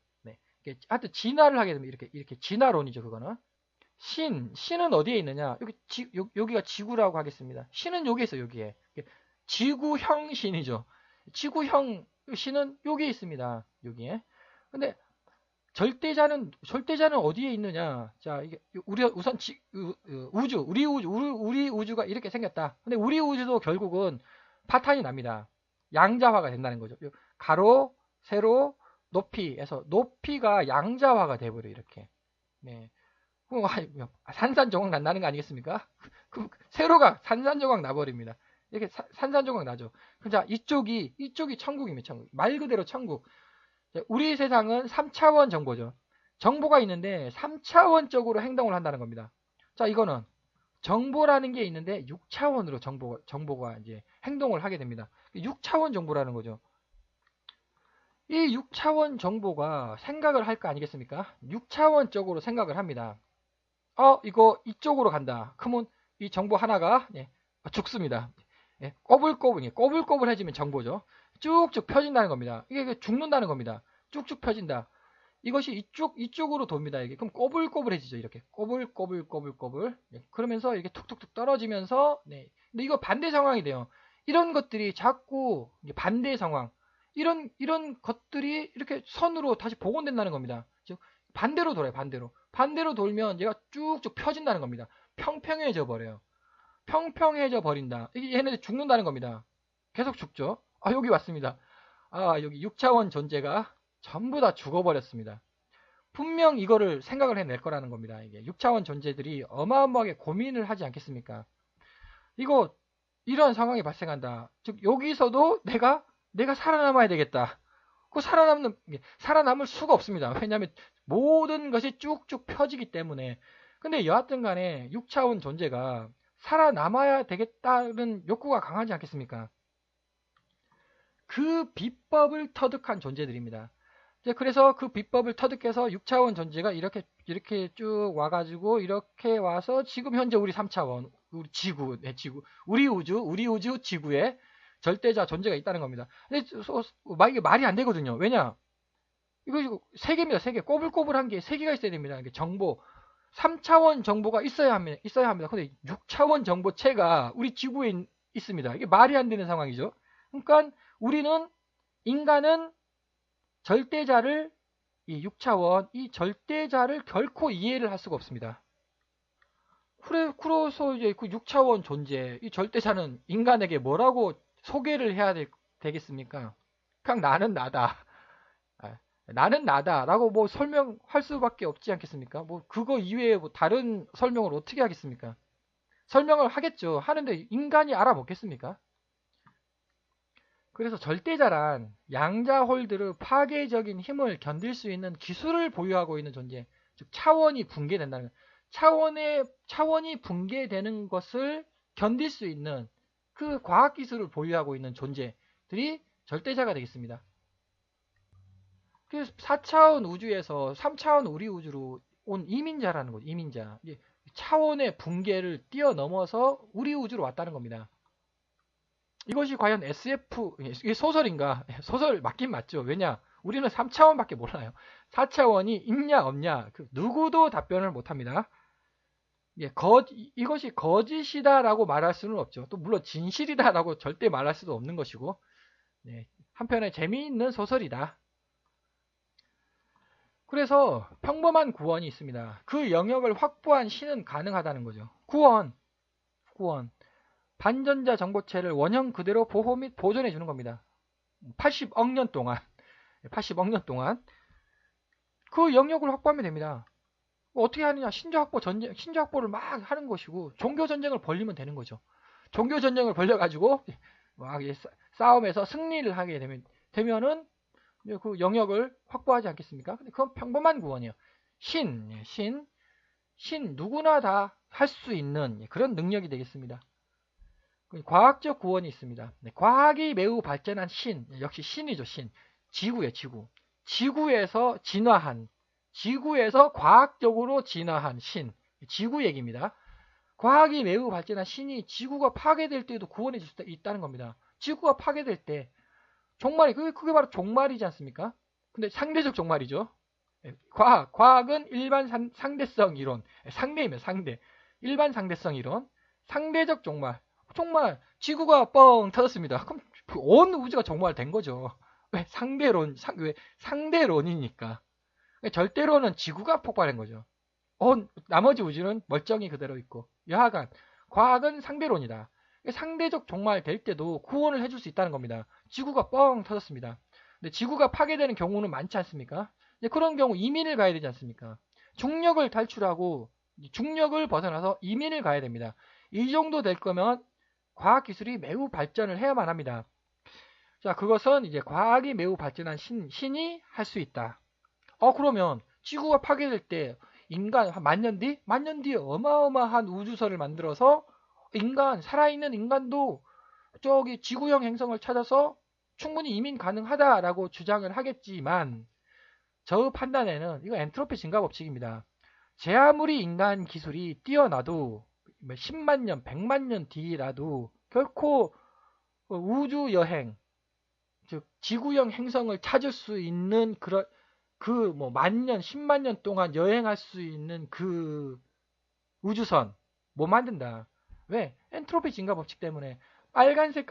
하여튼 진화를 하게 되면 이렇게 진화론이죠, 그거는. 신은 어디에 있느냐? 여기가 지구라고 하겠습니다. 신은 여기 있어요, 여기에. 지구형 신이죠. 지구형 신은 여기에 있습니다. 여기에. 근데 절대자는 어디에 있느냐? 자, 이게 우리가 우선 우리 우주가 이렇게 생겼다. 근데 우리 우주도 결국은 파탄이 납니다. 양자화가 된다는 거죠. 가로, 세로, 높이에서 높이가 양자화가 돼버려 이렇게. 네. 그럼 산산조각 난다는 거 아니겠습니까? 세로가 산산조각 나버립니다. 이렇게 산산조각 나죠. 자, 이쪽이 천국입니다. 천국. 말 그대로 천국. 우리 세상은 3차원 정보죠. 정보가 있는데 3차원적으로 행동을 한다는 겁니다. 자, 이거는 정보라는 게 있는데 6차원으로 정보가 이제 행동을 하게 됩니다. 6차원 정보라는 거죠. 이 6차원 정보가 생각을 할 거 아니겠습니까? 6차원적으로 생각을 합니다. 이거 이쪽으로 간다. 그러면 이 정보 하나가 죽습니다. 꼬불꼬불해지면 정보죠. 쭉쭉 펴진다는 겁니다. 이게 죽는다는 겁니다. 쭉쭉 펴진다. 이것이 이쪽으로 돕니다. 이게 그럼 꼬불꼬불해지죠. 이렇게 꼬불꼬불. 그러면서 이게 툭툭툭 떨어지면서 근데 이거 반대 상황이 돼요. 이런 것들이 자꾸 반대 상황. 이런 것들이 이렇게 선으로 다시 복원된다는 겁니다. 즉 반대로 돌아요. 반대로 돌면 얘가 쭉쭉 펴진다는 겁니다. 평평해져 버려요. 평평해져 버린다. 이게 얘네들 죽는다는 겁니다. 계속 죽죠. 여기 왔습니다. 여기 6차원 존재가 전부 다 죽어버렸습니다. 분명 이거를 생각을 해낼 거라는 겁니다. 이게 6차원 존재들이 어마어마하게 고민을 하지 않겠습니까? 이런 상황이 발생한다. 즉 여기서도 내가 살아남아야 되겠다. 살아남을 수가 없습니다. 왜냐하면 모든 것이 쭉쭉 펴지기 때문에. 근데 여하튼 간에 6차원 존재가 살아남아야 되겠다는 욕구가 강하지 않겠습니까? 그 비법을 터득한 존재들입니다. 그래서 그 비법을 터득해서 6차원 존재가 이렇게 쭉 와가지고 이렇게 와서 지금 현재 우리 3차원, 우리 지구, 우리 우주 지구에 절대자 존재가 있다는 겁니다. 근데 이게 말이 안 되거든요. 왜냐? 이거 세 개입니다. 세 개. 꼬불꼬불한 게 세 개가 있어야 됩니다. 정보. 3차원 정보가 있어야 합니다. 근데 6차원 정보체가 우리 지구에 있습니다. 이게 말이 안 되는 상황이죠. 그러니까 인간은 절대자를 이 6차원 이 절대자를 결코 이해를 할 수가 없습니다. 그래서 이제 그 6차원 존재 이 절대자는 인간에게 뭐라고 소개를 해야 되겠습니까? 그냥 나는 나다. 나는 나다라고 뭐 설명할 수밖에 없지 않겠습니까? 뭐 그거 이외에 뭐 다른 설명을 어떻게 하겠습니까? 설명을 하겠죠. 하는데 인간이 알아먹겠습니까? 그래서 절대자란 양자홀들의 파괴적인 힘을 견딜 수 있는 기술을 보유하고 있는 존재, 즉 차원이 붕괴된다는 것. 차원이 붕괴되는 것을 견딜 수 있는 그 과학 기술을 보유하고 있는 존재들이 절대자가 되겠습니다. 그래서 4차원 우주에서 3차원 우리 우주로 온 이민자라는 거죠. 이민자. 차원의 붕괴를 뛰어넘어서 우리 우주로 왔다는 겁니다. 이것이 과연 SF, 이게 소설인가? 소설 맞긴 맞죠. 왜냐? 우리는 3차원밖에 몰라요. 4차원이 있냐 없냐 누구도 답변을 못합니다. 이것이 거짓이다라고 말할 수는 없죠. 또 물론 진실이다라고 절대 말할 수도 없는 것이고 한편의 재미있는 소설이다. 그래서 평범한 구원이 있습니다. 그 영역을 확보한 신은 가능하다는 거죠. 구원. 반전자 정보체를 원형 그대로 보호 및 보존해 주는 겁니다. 80억 년 동안 그 영역을 확보하면 됩니다. 어떻게 하느냐? 신조 확보를 막 하는 것이고 종교 전쟁을 벌리면 되는 거죠. 종교 전쟁을 벌려가지고 막 싸움에서 승리를 하게 되면은 그 영역을 확보하지 않겠습니까? 근데 그건 평범한 구원이에요. 신 누구나 다 할 수 있는 그런 능력이 되겠습니다. 과학적 구원이 있습니다. 과학이 매우 발전한 역시 신이죠. 지구예요. 지구에서 과학적으로 진화한 지구 얘기입니다. 과학이 매우 발전한 신이 지구가 파괴될 때에도 구원해 줄 수 있다는 겁니다. 지구가 파괴될 때 종말이 그게 바로 종말이지 않습니까? 근데 상대적 종말이죠. 과학은 일반 상대성 이론, 상대. 일반 상대성 이론, 상대적 종말. 정말 지구가 뻥 터졌습니다. 그럼 온 우주가 종말된 거죠. 왜 상대론이니까. 절대론은 지구가 폭발한 거죠. 나머지 우주는 멀쩡히 그대로 있고. 여하간 과학은 상대론이다. 상대적 종말 될 때도 구원을 해줄 수 있다는 겁니다. 지구가 뻥 터졌습니다. 근데 지구가 파괴되는 경우는 많지 않습니까? 그런 경우 이민을 가야 되지 않습니까? 중력을 탈출하고 중력을 벗어나서 이민을 가야 됩니다. 이 정도 될 거면 과학기술이 매우 발전을 해야만 합니다. 자, 그것은 이제 과학이 매우 발전한 신이 할 수 있다. 그러면 지구가 파괴될 때 인간 한 만 년 뒤에 어마어마한 우주선을 만들어서 살아있는 인간도 저기 지구형 행성을 찾아서 충분히 이민 가능하다라고 주장을 하겠지만 저 판단에는 이거 엔트로피 증가 법칙입니다. 제 아무리 인간 기술이 뛰어나도 10만 년, 100만 년 뒤라도 결코 우주 여행, 즉 지구형 행성을 찾을 수 있는 그런 만 년, 10만 년 동안 여행할 수 있는 그 우주선 못 만든다. 왜? 엔트로피 증가 법칙 때문에 빨간색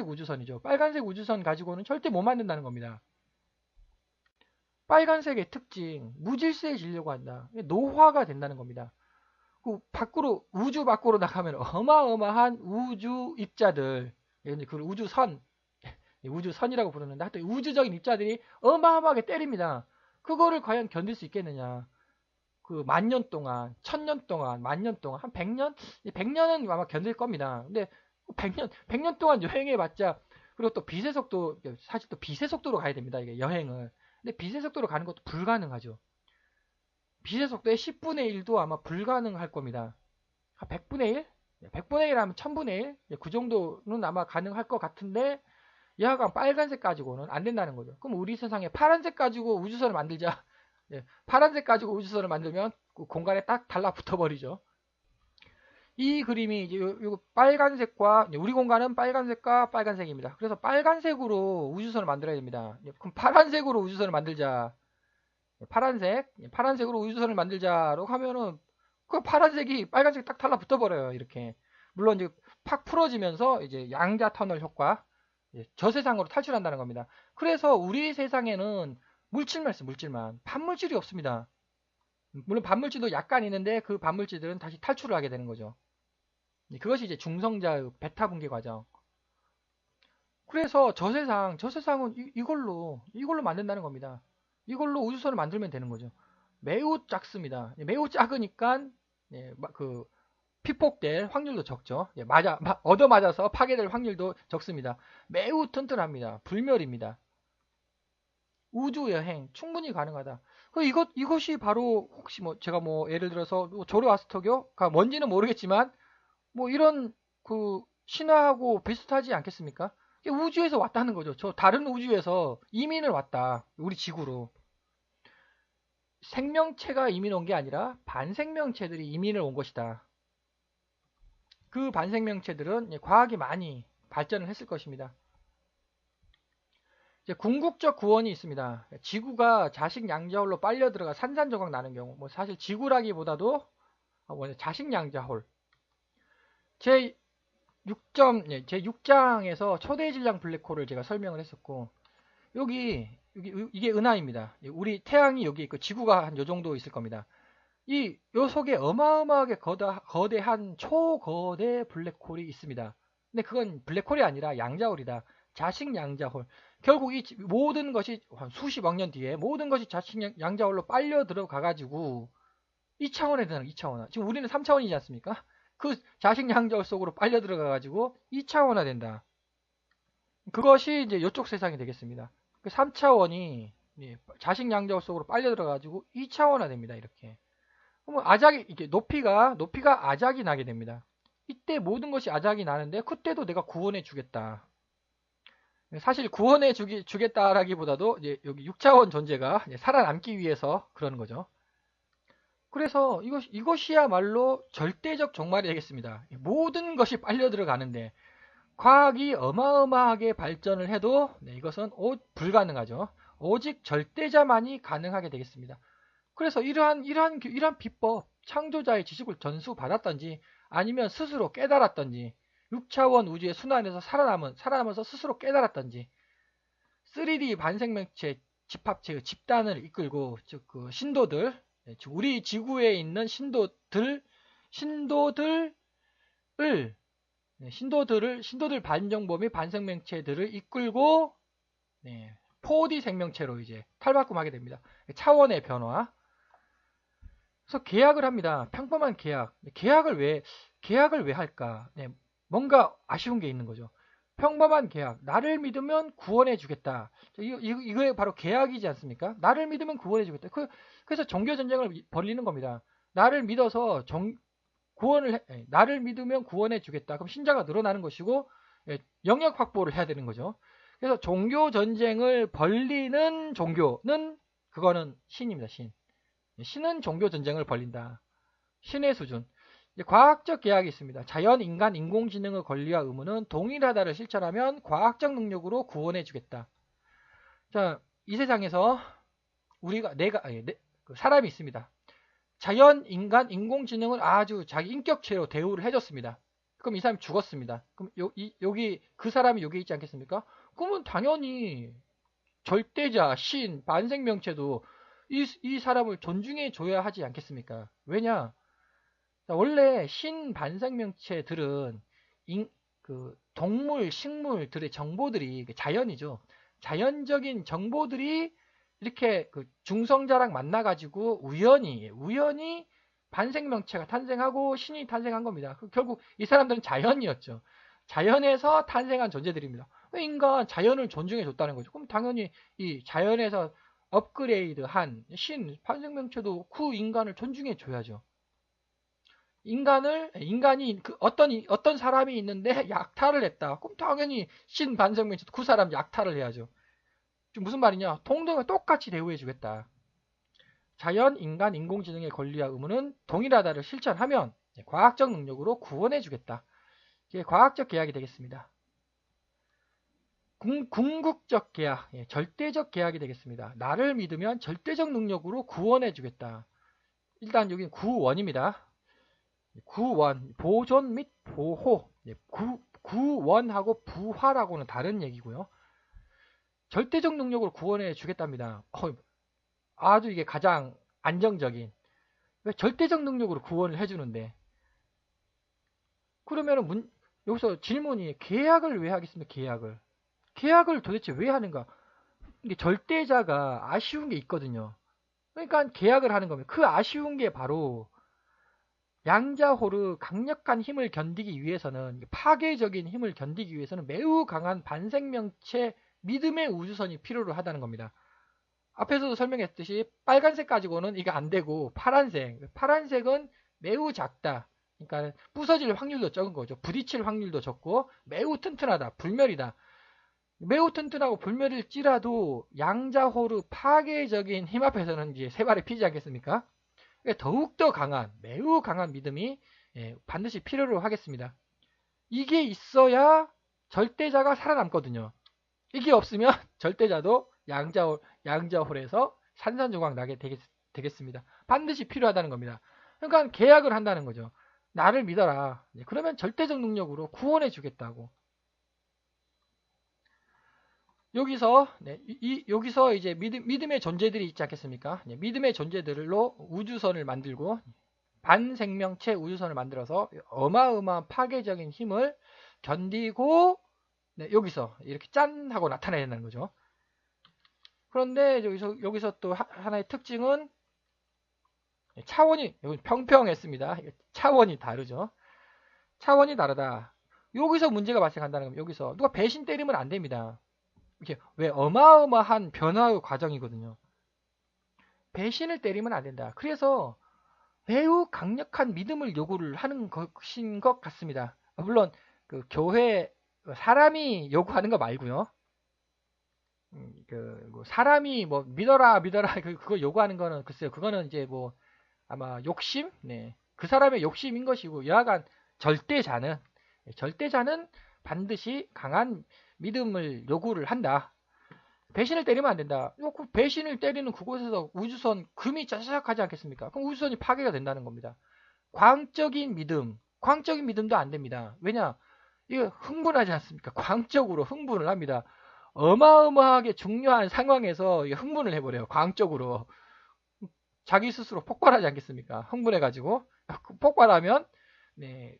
우주선이죠. 빨간색 우주선 가지고는 절대 못 만든다는 겁니다. 빨간색의 특징, 무질서해지려고 한다. 노화가 된다는 겁니다. 우주 밖으로 나가면 어마어마한 우주 입자들, 그 우주선이라고 부르는데 하여튼 우주적인 입자들이 어마어마하게 때립니다. 그거를 과연 견딜 수 있겠느냐? 그 만 년 동안, 1000년 동안, 만 년 동안, 한 100년? 100년은 아마 견딜 겁니다. 근데 100년 동안 여행해봤자, 그리고 또 빛의 속도, 사실 또 빛의 속도로 가야 됩니다. 이게 여행을. 근데 빛의 속도로 가는 것도 불가능하죠. 빛의 속도의 10분의 1도 아마 불가능할 겁니다. 한 100분의 1? 100분의 1 하면 1000분의 1? 그 정도는 아마 가능할 것 같은데, 여하간 빨간색 가지고는 안 된다는 거죠. 그럼 우리 세상에 파란색 가지고 우주선을 만들자. 파란색 가지고 우주선을 만들면 그 공간에 딱 달라붙어 버리죠. 이 그림이 이제 요 빨간색과 우리 공간은 빨간색과 빨간색입니다. 그래서 빨간색으로 우주선을 만들어야 됩니다. 그럼 파란색으로 우주선을 만들자. 파란색으로 우주선을 만들자라고 하면은 그 파란색이 빨간색 딱 달라붙어 버려요. 이렇게. 물론 이제 팍 풀어지면서 이제 양자 터널 효과, 저 세상으로 탈출한다는 겁니다. 그래서 우리 세상에는 물질만 반물질이 없습니다. 물론 반물질도 약간 있는데 그 반물질들은 다시 탈출을 하게 되는 거죠. 그것이 이제 중성자의 베타 붕괴 과정. 그래서 저 세상은 이걸로 만든다는 겁니다. 이걸로 우주선을 만들면 되는 거죠. 매우 작습니다. 매우 작으니까 그 피폭될 확률도 적죠. 얻어맞아서 파괴될 확률도 적습니다. 매우 튼튼합니다. 불멸입니다. 우주여행 충분히 가능하다. 이것이 바로 혹시 제가 예를 들어서 조로아스터교가 뭔지는 모르겠지만 이런 그 신화하고 비슷하지 않겠습니까? 우주에서 왔다는 거죠. 저 다른 우주에서 이민을 왔다. 우리 지구로. 생명체가 이민 온 게 아니라 반생명체들이 이민을 온 것이다. 그 반생명체들은 과학이 많이 발전을 했을 것입니다. 이제 궁극적 구원이 있습니다. 지구가 자식 양자홀로 빨려 들어가 산산조각 나는 경우, 사실 지구라기보다도 자식 양자홀. 제 6장에서 초대 질량 블랙홀을 제가 설명을 했었고, 여기 이게 은하입니다. 우리 태양이 여기 있고 지구가 한 요 정도 있을 겁니다. 요 속에 어마어마하게 거대한 초거대 블랙홀이 있습니다. 근데 그건 블랙홀이 아니라 양자홀이다. 자식 양자홀. 결국 이 모든 것이 한 수십억 년 뒤에 모든 것이 자식 양자홀로 빨려 들어가 가지고 2차원에 되는 2차원화. 지금 우리는 3차원이지 않습니까? 그 자식 양자홀 속으로 빨려 들어가 가지고 2차원화 된다. 그것이 이제 이쪽 세상이 되겠습니다. 그 3차원이 자식 양자홀 속으로 빨려 들어가 가지고 2차원화 됩니다. 이렇게. 그러면 이게 높이가 아작이 나게 됩니다. 이때 모든 것이 아작이 나는데 그때도 내가 구원해 주겠다. 사실 구원해 주겠다라기보다도 이제 여기 6차원 존재가 살아남기 위해서 그러는 거죠. 그래서 이것이야말로 절대적 종말이 되겠습니다. 모든 것이 빨려 들어가는데 과학이 어마어마하게 발전을 해도 이것은 불가능하죠. 오직 절대자만이 가능하게 되겠습니다. 그래서 이러한 비법, 창조자의 지식을 전수받았던지 아니면 스스로 깨달았던지 6차원 우주의 순환에서 살아남아서 스스로 깨달았던지 3D 반생명체 집합체 집단을 이끌고 즉 그 신도들, 우리 지구에 있는 신도들 반정보 및 반생명체들을 이끌고 4D 생명체로 이제 탈바꿈하게 됩니다. 차원의 변화. 그래서 계약을 합니다. 평범한 계약. 계약을 왜 할까? 뭔가 아쉬운 게 있는 거죠. 평범한 계약. 나를 믿으면 구원해 주겠다. 이거에 바로 계약이지 않습니까? 나를 믿으면 구원해 주겠다. 그래서 종교 전쟁을 벌이는 겁니다. 나를 믿어서 나를 믿으면 구원해 주겠다. 그럼 신자가 늘어나는 것이고 영역 확보를 해야 되는 거죠. 그래서 종교 전쟁을 벌리는 종교는 그거는 신입니다. 신은 종교 전쟁을 벌린다. 신의 수준. 과학적 계약이 있습니다. 자연, 인간, 인공지능의 권리와 의무는 동일하다를 실천하면 과학적 능력으로 구원해 주겠다. 자, 이 세상에서 사람이 있습니다. 자연, 인간, 인공지능은 아주 자기 인격체로 대우를 해줬습니다. 그럼 이 사람이 죽었습니다. 그럼 여기 그 사람이 여기 있지 않겠습니까? 그러면 당연히 절대자, 신, 반생명체도 이 사람을 존중해 줘야 하지 않겠습니까? 왜냐? 원래 신 반생명체들은 동물, 식물들의 정보들이 자연이죠. 자연적인 정보들이 이렇게 중성자랑 만나가지고 우연히 반생명체가 탄생하고 신이 탄생한 겁니다. 결국 이 사람들은 자연이었죠. 자연에서 탄생한 존재들입니다. 인간 자연을 존중해 줬다는 거죠. 그럼 당연히 이 자연에서 업그레이드한 반생명체도 그 인간을 존중해 줘야죠. 인간이 어떤 사람이 있는데 약탈을 했다. 그럼 당연히 반생명체도 그 사람 약탈을 해야죠. 무슨 말이냐? 동등을 똑같이 대우해 주겠다. 자연, 인간, 인공지능의 권리와 의무는 동일하다를 실천하면 과학적 능력으로 구원해 주겠다. 이게 과학적 계약이 되겠습니다. 궁극적 계약, 절대적 계약이 되겠습니다. 나를 믿으면 절대적 능력으로 구원해 주겠다. 일단 여기는 구원입니다. 구원, 보존 및 보호. 구원하고 부활하고는 다른 얘기고요. 절대적 능력으로 구원해 주겠답니다. 아주 이게 가장 안정적인. 절대적 능력으로 구원을 해주는데. 그러면은 여기서 질문이 계약을 왜 하겠습니까? 계약을 도대체 왜 하는가? 이게 절대자가 아쉬운 게 있거든요. 그러니까 계약을 하는 겁니다. 그 아쉬운 게 바로 양자호르 강력한 힘을 견디기 위해서는 파괴적인 힘을 견디기 위해서는 매우 강한 반생명체 믿음의 우주선이 필요로 하다는 겁니다. 앞에서도 설명했듯이 빨간색 가지고는 이게 안 되고 파란색은 매우 작다. 그러니까 부서질 확률도 적은 거죠. 부딪힐 확률도 적고 매우 튼튼하다. 불멸이다. 매우 튼튼하고 불멸일지라도 양자호르 파괴적인 힘 앞에서는 이제 세 발에 피지 않겠습니까? 더욱더 매우 강한 믿음이 반드시 필요로 하겠습니다. 이게 있어야 절대자가 살아남거든요. 이게 없으면 절대자도 양자홀에서 산산조각 나게 되겠습니다. 반드시 필요하다는 겁니다. 그러니까 계약을 한다는 거죠. 나를 믿어라. 그러면 절대적 능력으로 구원해 주겠다고. 여기서 여기서 이제 믿음의 존재들이 있지 않겠습니까? 믿음의 존재들로 우주선을 만들고 반생명체 우주선을 만들어서 어마어마한 파괴적인 힘을 견디고 여기서 이렇게 짠 하고 나타나야 된다는 거죠. 그런데 여기서 또 하나의 특징은 차원이 평평했습니다. 차원이 다르죠. 차원이 다르다. 여기서 문제가 발생한다는 겁니다. 여기서 누가 배신 때리면 안 됩니다. 이게 왜 어마어마한 변화의 과정이거든요. 배신을 때리면 안 된다. 그래서 매우 강력한 믿음을 요구를 하는 것인 것 같습니다. 물론 그 교회 사람이 요구하는 거 말고요. 뭐 사람이 뭐 믿어라 그거 요구하는 거는 글쎄요. 그거는 이제 뭐 아마 욕심, 그 사람의 욕심인 것이고 여하간 절대자는 반드시 강한 믿음을 요구를 한다. 배신을 때리면 안 된다. 그 배신을 때리는 그곳에서 우주선 금이 짜자작 하지 않겠습니까? 그럼 우주선이 파괴가 된다는 겁니다. 광적인 믿음도 안 됩니다. 왜냐? 이거 흥분하지 않습니까? 광적으로 흥분을 합니다. 어마어마하게 중요한 상황에서 흥분을 해버려요. 광적으로. 자기 스스로 폭발하지 않겠습니까? 흥분해가지고. 폭발하면,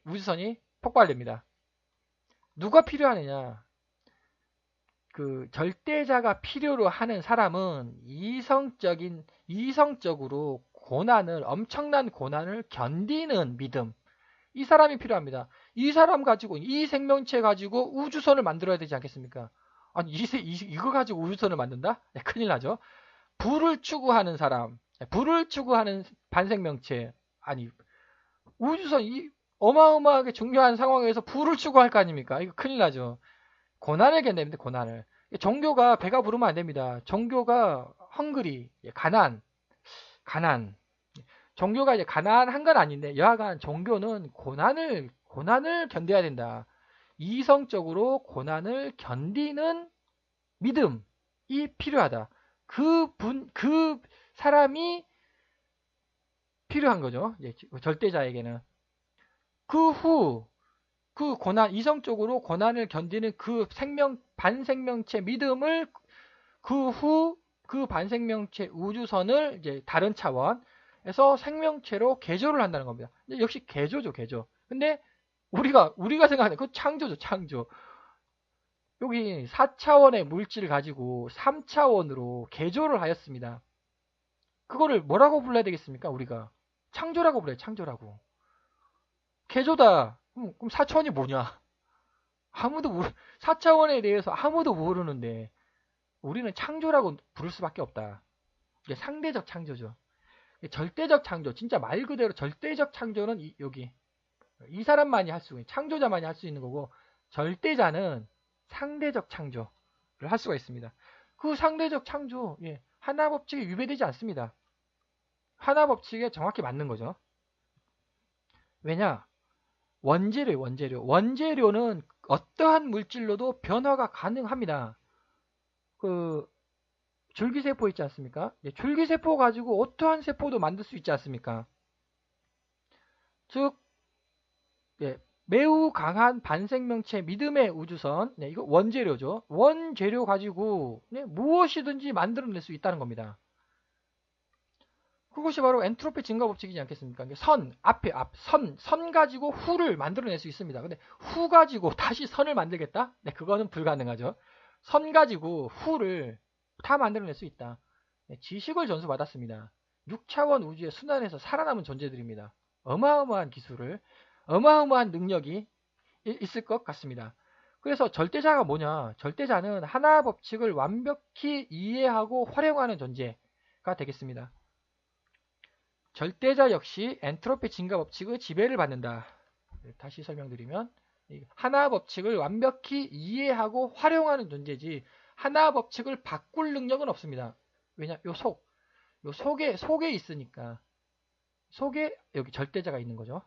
우주선이 폭발됩니다. 누가 필요하느냐? 그 절대자가 필요로 하는 사람은 이성적으로 엄청난 고난을 견디는 믿음. 이 사람이 필요합니다. 이 사람 가지고, 이 생명체 가지고 우주선을 만들어야 되지 않겠습니까? 아니, 이거 가지고 우주선을 만든다? 큰일 나죠? 불을 추구하는 사람, 불을 추구하는 반생명체, 아니, 우주선, 이 어마어마하게 중요한 상황에서 불을 추구할 거 아닙니까? 이거 큰일 나죠? 고난을 견뎌야 고난을. 종교가 배가 부르면 안 됩니다. 종교가 헝그리, 가난. 종교가 이제 가난한 건 아닌데 여하간 종교는 고난을 견뎌야 된다. 이성적으로 고난을 견디는 믿음이 필요하다. 그 사람이 필요한 거죠. 절대자에게는. 이성적으로 고난을 견디는 반생명체 믿음을 그 반생명체 우주선을 이제 다른 차원에서 생명체로 개조를 한다는 겁니다. 역시 개조죠, 개조. 근데 우리가 생각하는 그 창조죠, 창조. 여기 4차원의 물질을 가지고 3차원으로 개조를 하였습니다. 그거를 뭐라고 불러야 되겠습니까, 우리가? 창조라고 불러요, 창조라고. 개조다. 그럼 4차원이 뭐냐? 4차원에 대해서 아무도 모르는데 우리는 창조라고 부를 수밖에 없다. 이게 상대적 창조죠. 절대적 창조, 진짜 말 그대로 절대적 창조는 여기 이 사람만이 할 수 있는, 창조자만이 할 수 있는 거고, 절대자는 상대적 창조를 할 수가 있습니다. 그 상대적 창조, 하나 법칙에 위배되지 않습니다. 하나 법칙에 정확히 맞는 거죠. 왜냐? 원재료는 어떠한 물질로도 변화가 가능합니다. 그 줄기세포 있지 않습니까? 줄기세포 가지고 어떠한 세포도 만들 수 있지 않습니까? 즉, 매우 강한 반생명체 믿음의 우주선, 이거 원재료죠. 원재료 가지고 무엇이든지 만들어낼 수 있다는 겁니다. 그것이 바로 엔트로피 증가 법칙이지 않겠습니까? 선 가지고 후를 만들어낼 수 있습니다. 근데 후 가지고 다시 선을 만들겠다? 그거는 불가능하죠. 선 가지고 후를 다 만들어낼 수 있다. 지식을 전수받았습니다. 6차원 우주의 순환에서 살아남은 존재들입니다. 어마어마한 기술을, 어마어마한 능력이 있을 것 같습니다. 그래서 절대자가 뭐냐? 절대자는 하나 법칙을 완벽히 이해하고 활용하는 존재가 되겠습니다. 절대자 역시 엔트로피 증가 법칙의 지배를 받는다. 다시 설명드리면 하나 법칙을 완벽히 이해하고 활용하는 존재지 하나 법칙을 바꿀 능력은 없습니다. 왜냐? 요 속에 있으니까. 속에 여기 절대자가 있는 거죠.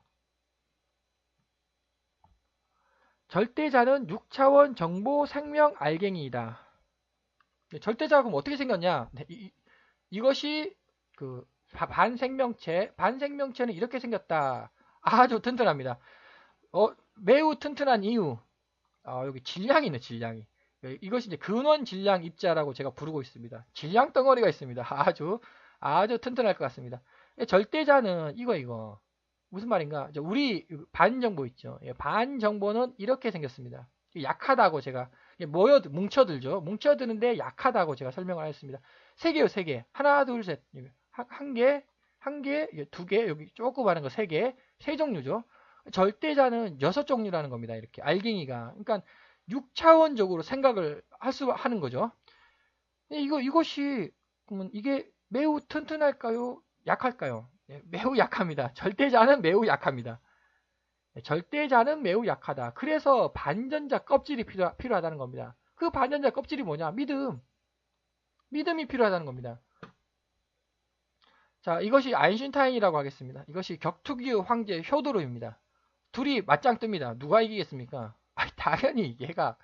절대자는 6차원 정보 생명 알갱이이다. 절대자가 그럼 어떻게 생겼냐? 이것이 그 반생명체는 이렇게 생겼다 아주 튼튼합니다. 매우 튼튼한 이유. 여기 질량이 있네, 질량이. 이것이 이제 근원 질량 입자라고 제가 부르고 있습니다. 질량 덩어리가 있습니다. 아주 튼튼할 것 같습니다. 절대자는 이거. 무슨 말인가? 우리 반정보 있죠. 반정보는 이렇게 생겼습니다. 약하다고 제가 뭉쳐들죠. 뭉쳐드는데 약하다고 제가 설명을 하였습니다. 세 개요, 세 개. 하나, 둘, 셋. 한 개, 두 개, 여기 조그마한 거 세 개, 세 종류죠. 절대자는 여섯 종류라는 겁니다. 이렇게 알갱이가. 그러니까 6차원적으로 생각을 하는 거죠. 이것이 그러면 이게 매우 튼튼할까요? 약할까요? 매우 약합니다. 절대자는 매우 약합니다. 절대자는 매우 약하다. 그래서 반전자 껍질이 필요하다는 겁니다. 그 반전자 껍질이 뭐냐? 믿음이 필요하다는 겁니다. 자, 이것이 아인슈타인이라고 하겠습니다. 이것이 격투기 황제 효도르입니다. 둘이 맞짱 뜹니다. 누가 이기겠습니까? 당연히 얘가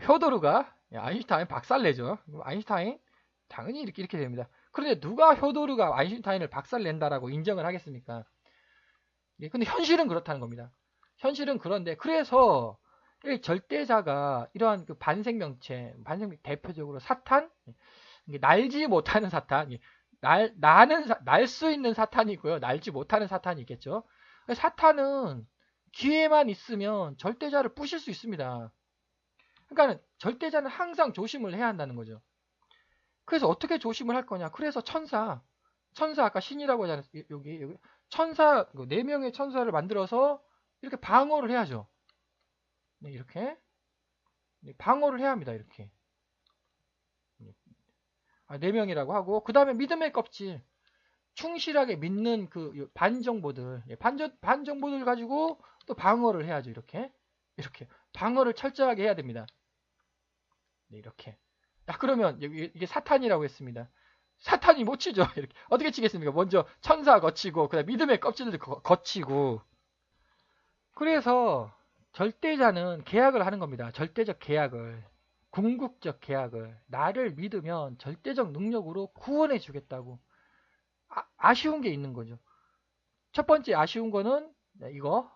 효도르가 아인슈타인 박살내죠. 아인슈타인 당연히 이렇게 됩니다. 그런데 누가 효도르가 아인슈타인을 박살낸다라고 인정을 하겠습니까? 근데 현실은 그렇다는 겁니다. 현실은 그런데 그래서 절대자가 이러한 그 반생명체, 대표적으로 사탄, 날지 못하는 사탄, 날 수 있는 사탄이 있고요. 날지 못하는 사탄이 있겠죠. 사탄은 기회만 있으면 절대자를 부실 수 있습니다. 그러니까 절대자는 항상 조심을 해야 한다는 거죠. 그래서 어떻게 조심을 할 거냐? 그래서 천사 아까 신이라고 하잖아요. 여기 천사 4명의 천사를 만들어서 이렇게 방어를 해야죠. 네, 이렇게 방어를 해야 합니다. 이렇게 4명이라고 하고 그 다음에 믿음의 껍질 충실하게 믿는 그 반정보들 반정보들 가지고 또 방어를 해야죠. 이렇게 방어를 철저하게 해야 됩니다. 네, 이렇게. 그러면 이게 사탄이라고 했습니다. 사탄이 못 치죠. 이렇게 어떻게 치겠습니까? 먼저 천사 거치고 그다음 믿음의 껍질들 거치고. 그래서 절대자는 계약을 하는 겁니다. 절대적 계약을, 궁극적 계약을. 나를 믿으면 절대적 능력으로 구원해 주겠다고. 아쉬운 게 있는 거죠. 첫 번째 아쉬운 거는 이거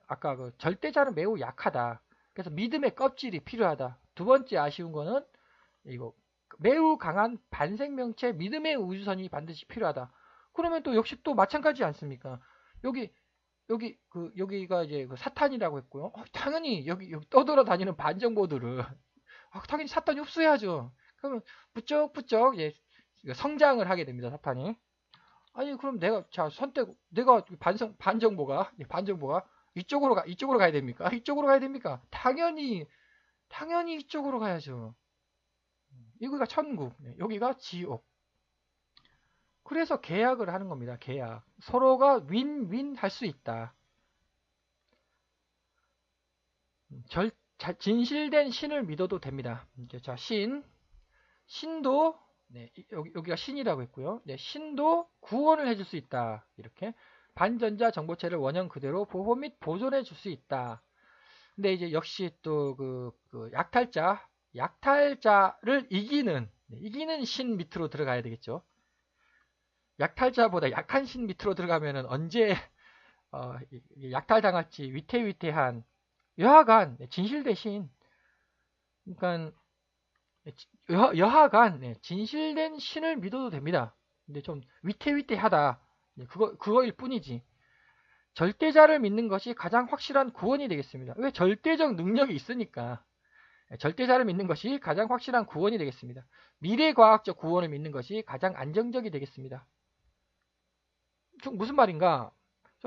아까 그 절대자는 매우 약하다. 그래서 믿음의 껍질이 필요하다. 두 번째 아쉬운 거는 이거 매우 강한 반생명체 믿음의 우주선이 반드시 필요하다. 그러면 또 역시 또 마찬가지 않습니까? 여기가 이제 그 사탄이라고 했고요. 당연히 여기 떠돌아다니는 반정보들을 당연히 사탄이 흡수해야죠. 그러면 부쩍부쩍 성장을 하게 됩니다. 사탄이. 아니 그럼 내가 내가 반정보가 이쪽으로 가야 됩니까? 이쪽으로 가야 됩니까? 당연히 이쪽으로 가야죠. 여기가 천국, 여기가 지옥. 그래서 계약을 하는 겁니다. 계약. 서로가 윈윈 할 수 있다. 진실된 신을 믿어도 됩니다. 자, 신도 여기가 신이라고 했고요. 신도 구원을 해줄 수 있다. 이렇게 반전자 정보체를 원형 그대로 보호 및 보존해 줄 수 있다. 근데 이제 역시 또 그 약탈자를 이기는 신 밑으로 들어가야 되겠죠. 약탈자보다 약한 신 밑으로 들어가면은 언제 약탈당할지 위태위태한 여하간 진실된 신. 그러니까 여하간 진실된 신을 믿어도 됩니다. 근데 좀 위태위태하다. 그거일 뿐이지. 절대자를 믿는 것이 가장 확실한 구원이 되겠습니다. 왜? 절대적 능력이 있으니까. 절대자를 믿는 것이 가장 확실한 구원이 되겠습니다. 미래과학적 구원을 믿는 것이 가장 안정적이 되겠습니다. 무슨 말인가?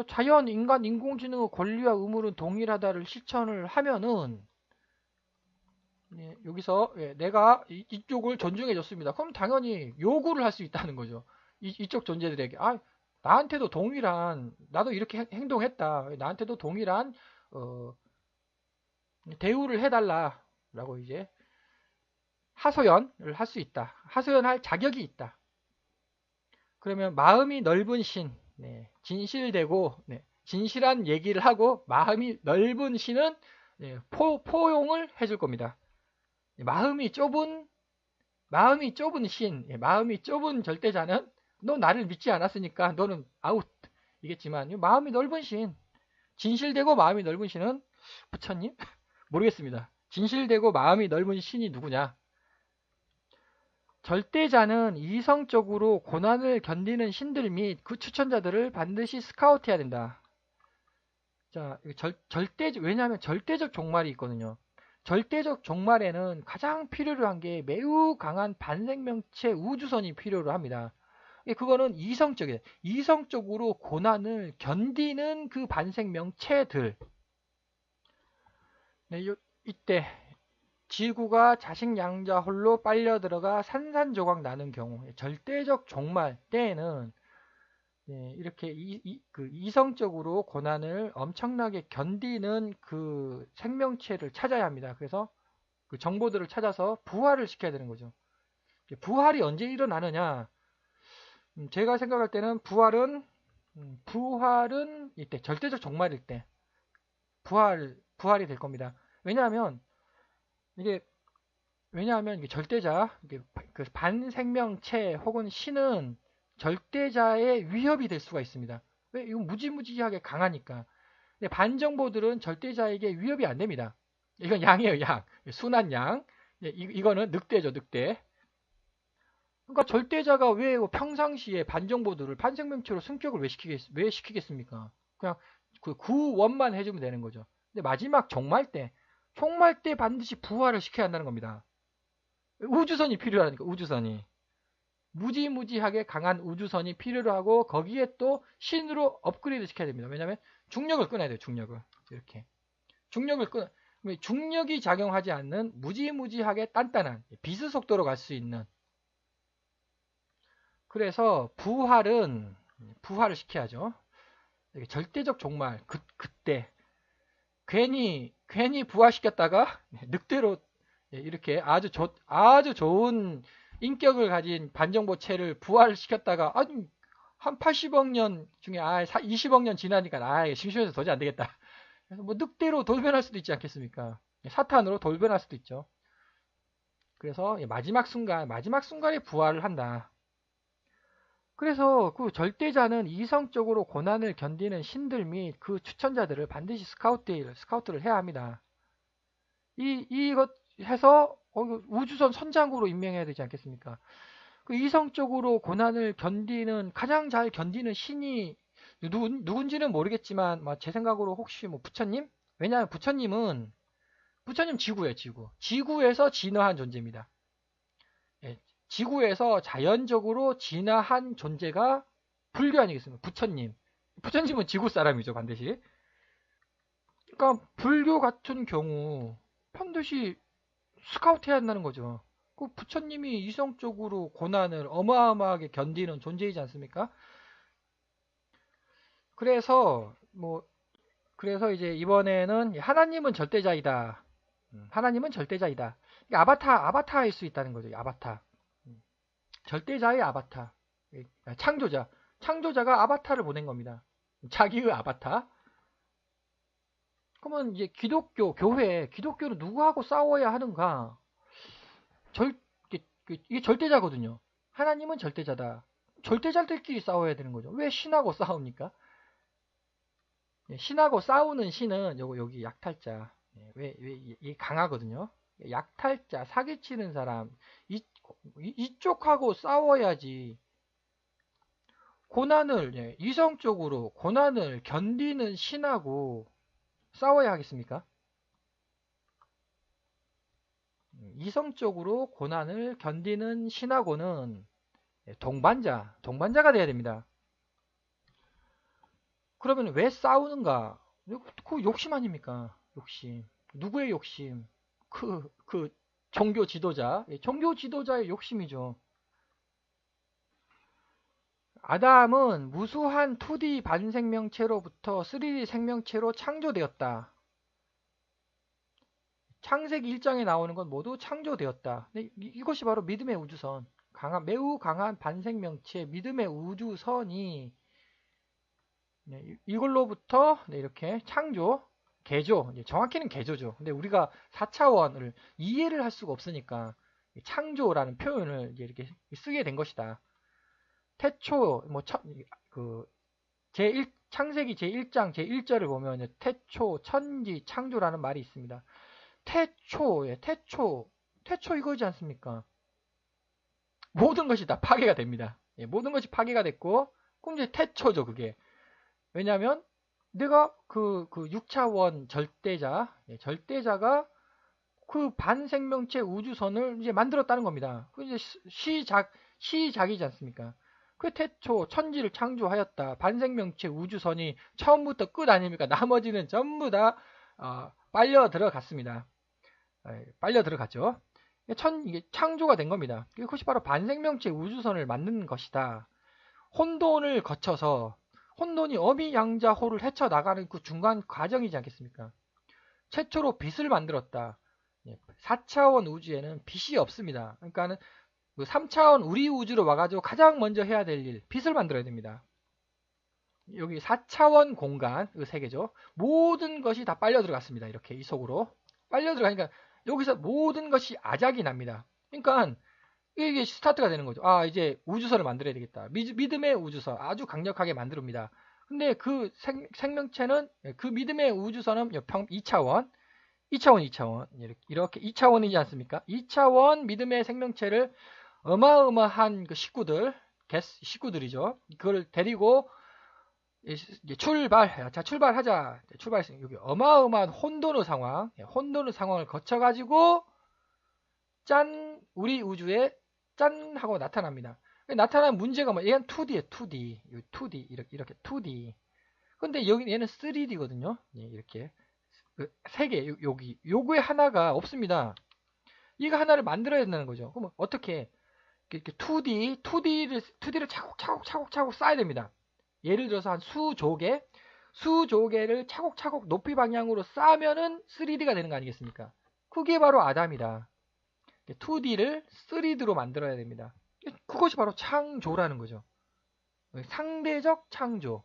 자연, 인간, 인공지능의 권리와 의무는 동일하다를 실천을 하면은 여기서 내가 이쪽을 존중해 줬습니다. 그럼 당연히 요구를 할 수 있다는 거죠. 이쪽 존재들에게 나한테도 동일한 나도 이렇게 행동했다. 나한테도 동일한 대우를 해달라라고 이제 하소연을 할 수 있다. 하소연할 자격이 있다. 그러면 마음이 넓은 신, 진실되고 진실한 얘기를 하고 마음이 넓은 신은 포용을 해줄 겁니다. 마음이 좁은 신, 마음이 좁은 절대자는 너 나를 믿지 않았으니까 너는 아웃. 아시겠지만 마음이 넓은 신, 진실되고 마음이 넓은 신은 부처님? 모르겠습니다. 진실되고 마음이 넓은 신이 누구냐? 절대자는 이성적으로 고난을 견디는 신들 및 그 추천자들을 반드시 스카우트해야 된다. 자, 왜냐하면 절대적 종말이 있거든요. 절대적 종말에는 가장 필요로 한 게 매우 강한 반생명체 우주선이 필요로 합니다. 그거는 이성적으로 고난을 견디는 그 반생명체들. 네, 이때 지구가 자식양자 홀로 빨려 들어가 산산조각 나는 경우, 절대적 종말 때에는 이렇게 그 이성적으로 고난을 엄청나게 견디는 그 생명체를 찾아야 합니다. 그래서 그 정보들을 찾아서 부활을 시켜야 되는 거죠. 부활이 언제 일어나느냐? 제가 생각할 때는 부활은 이때 절대적 종말일 때 부활이 될 겁니다. 왜냐하면 이게 절대자, 그 반생명체 혹은 신은 절대자의 위협이 될 수가 있습니다. 왜? 이건 무지무지하게 강하니까. 근데 반정보들은 절대자에게 위협이 안 됩니다. 이건 양이에요, 양. 순한 양. 이거는 늑대죠, 늑대. 그러니까 절대자가 왜 평상시에 반정보들을 반생명체로 승격을 왜 시키겠습니까? 그냥 그 구원만 해주면 되는 거죠. 근데 마지막 종말 때 반드시 부활을 시켜야 한다는 겁니다. 우주선이 필요하니까, 우주선이. 무지무지하게 강한 우주선이 필요로 하고, 거기에 또 신으로 업그레이드 시켜야 됩니다. 왜냐면 중력을 끊어야 돼요, 중력을. 이렇게. 중력이 작용하지 않는 무지무지하게 단단한 비스 속도로 갈 수 있는. 그래서 부활을 시켜야죠. 절대적 종말, 그때. 괜히 부활시켰다가 늑대로 이렇게 아주 좋은 인격을 가진 반정보체를 부활시켰다가 한 80억 년 중에 20억 년 지나니까 심심해서 도저히 안 되겠다. 그래서 뭐 늑대로 돌변할 수도 있지 않겠습니까? 사탄으로 돌변할 수도 있죠. 그래서 마지막 순간에 부활을 한다. 그래서 그 절대자는 이성적으로 고난을 견디는 신들 및 그 추천자들을 반드시 스카우트를 해야 합니다. 이것 해서 우주선 선장으로 임명해야 되지 않겠습니까? 그 이성적으로 고난을 가장 잘 견디는 신이 누군지는 모르겠지만 제 생각으로 혹시 뭐 부처님? 왜냐하면 부처님 지구예요, 지구. 지구에서 진화한 존재입니다. 예, 지구에서 자연적으로 진화한 존재가 불교 아니겠습니까? 부처님은 지구 사람이죠, 반드시. 그러니까 불교 같은 경우 반드시 스카우트 해야 한다는 거죠. 그 부처님이 이성적으로 고난을 어마어마하게 견디는 존재이지 않습니까? 그래서 이제 이번에는 하나님은 절대자이다. 하나님은 절대자이다. 아바타일 수 있다는 거죠. 아바타. 절대자의 아바타. 창조자가 아바타를 보낸 겁니다. 자기의 아바타. 그러면 이제 기독교는 누구하고 싸워야 하는가? 이게 절대자거든요. 하나님은 절대자다. 절대자들끼리 싸워야 되는 거죠. 왜 신하고 싸웁니까? 신하고 싸우는 신은 여기 약탈자. 이게 강하거든요. 약탈자, 사기치는 사람. 이쪽하고 싸워야지. 이성적으로 고난을 견디는 신하고 싸워야 하겠습니까? 이성적으로 고난을 견디는 신하고는 동반자가 돼야 됩니다. 그러면 왜 싸우는가? 그 욕심 아닙니까? 욕심. 누구의 욕심? 그 종교 지도자의 욕심이죠. 아담은 무수한 2D 반생명체로부터 3D 생명체로 창조되었다. 창세기 1장에 나오는 건 모두 창조되었다. 이것이 바로 믿음의 우주선. 매우 강한 반생명체, 믿음의 우주선이 이걸로부터 이렇게 개조, 정확히는 개조죠. 근데 우리가 4차원을 이해를 할 수가 없으니까 창조라는 표현을 이렇게 쓰게 된 것이다. 태초, 창세기 제1장 제1절을 보면 태초, 천지, 창조라는 말이 있습니다. 태초 이거지 않습니까? 모든 것이 다 파괴가 됩니다. 모든 것이 파괴가 됐고, 그럼 이제 태초죠, 그게. 왜냐하면 내가 그 6차원 절대자가 그 반생명체 우주선을 이제 만들었다는 겁니다. 그 이제 시작이지 않습니까? 그 태초 천지를 창조하였다. 반생명체 우주선이 처음부터 끝 아닙니까? 나머지는 전부 다 빨려 들어갔습니다. 빨려 들어갔죠. 이게 창조가 된 겁니다. 그것이 바로 반생명체 우주선을 만든 것이다. 혼돈을 거쳐서 혼돈이 어미양자호를 헤쳐나가는 그 중간 과정이지 않겠습니까? 최초로 빛을 만들었다. 4차원 우주에는 빛이 없습니다. 그러니까는 3차원 우리 우주로 와가지고 가장 먼저 해야 될 일, 빛을 만들어야 됩니다. 여기 4차원 공간, 이 세 개죠. 모든 것이 다 빨려 들어갔습니다. 이렇게 이 속으로. 빨려 들어가니까 여기서 모든 것이 아작이 납니다. 그러니까 이게 스타트가 되는 거죠. 이제 우주선을 만들어야 되겠다. 믿음의 우주선 아주 강력하게 만듭니다. 근데 그 생명체는 그 믿음의 우주선은 2차원 이렇게 2차원이지 않습니까? 2차원 믿음의 생명체를 어마어마한 그 식구들이죠. 그걸 데리고 출발하자. 여기 어마어마한 혼돈의 상황을 거쳐가지고 짠 우리 우주에 짠 하고 나타납니다. 나타난 문제가 얘는 2D에 2D 이렇게 2D. 근데 여기 얘는 3D거든요. 이렇게 세 개 요거에 하나가 없습니다. 이거 하나를 만들어야 된다는 거죠. 그럼 어떻게 이렇게 2D를 차곡차곡 쌓아야 됩니다. 예를 들어서 한 수조개를 차곡차곡 높이 방향으로 쌓으면은 3D가 되는 거 아니겠습니까? 그게 바로 아담이다. 2D를 3D로 만들어야 됩니다. 그것이 바로 창조라는 거죠. 상대적 창조.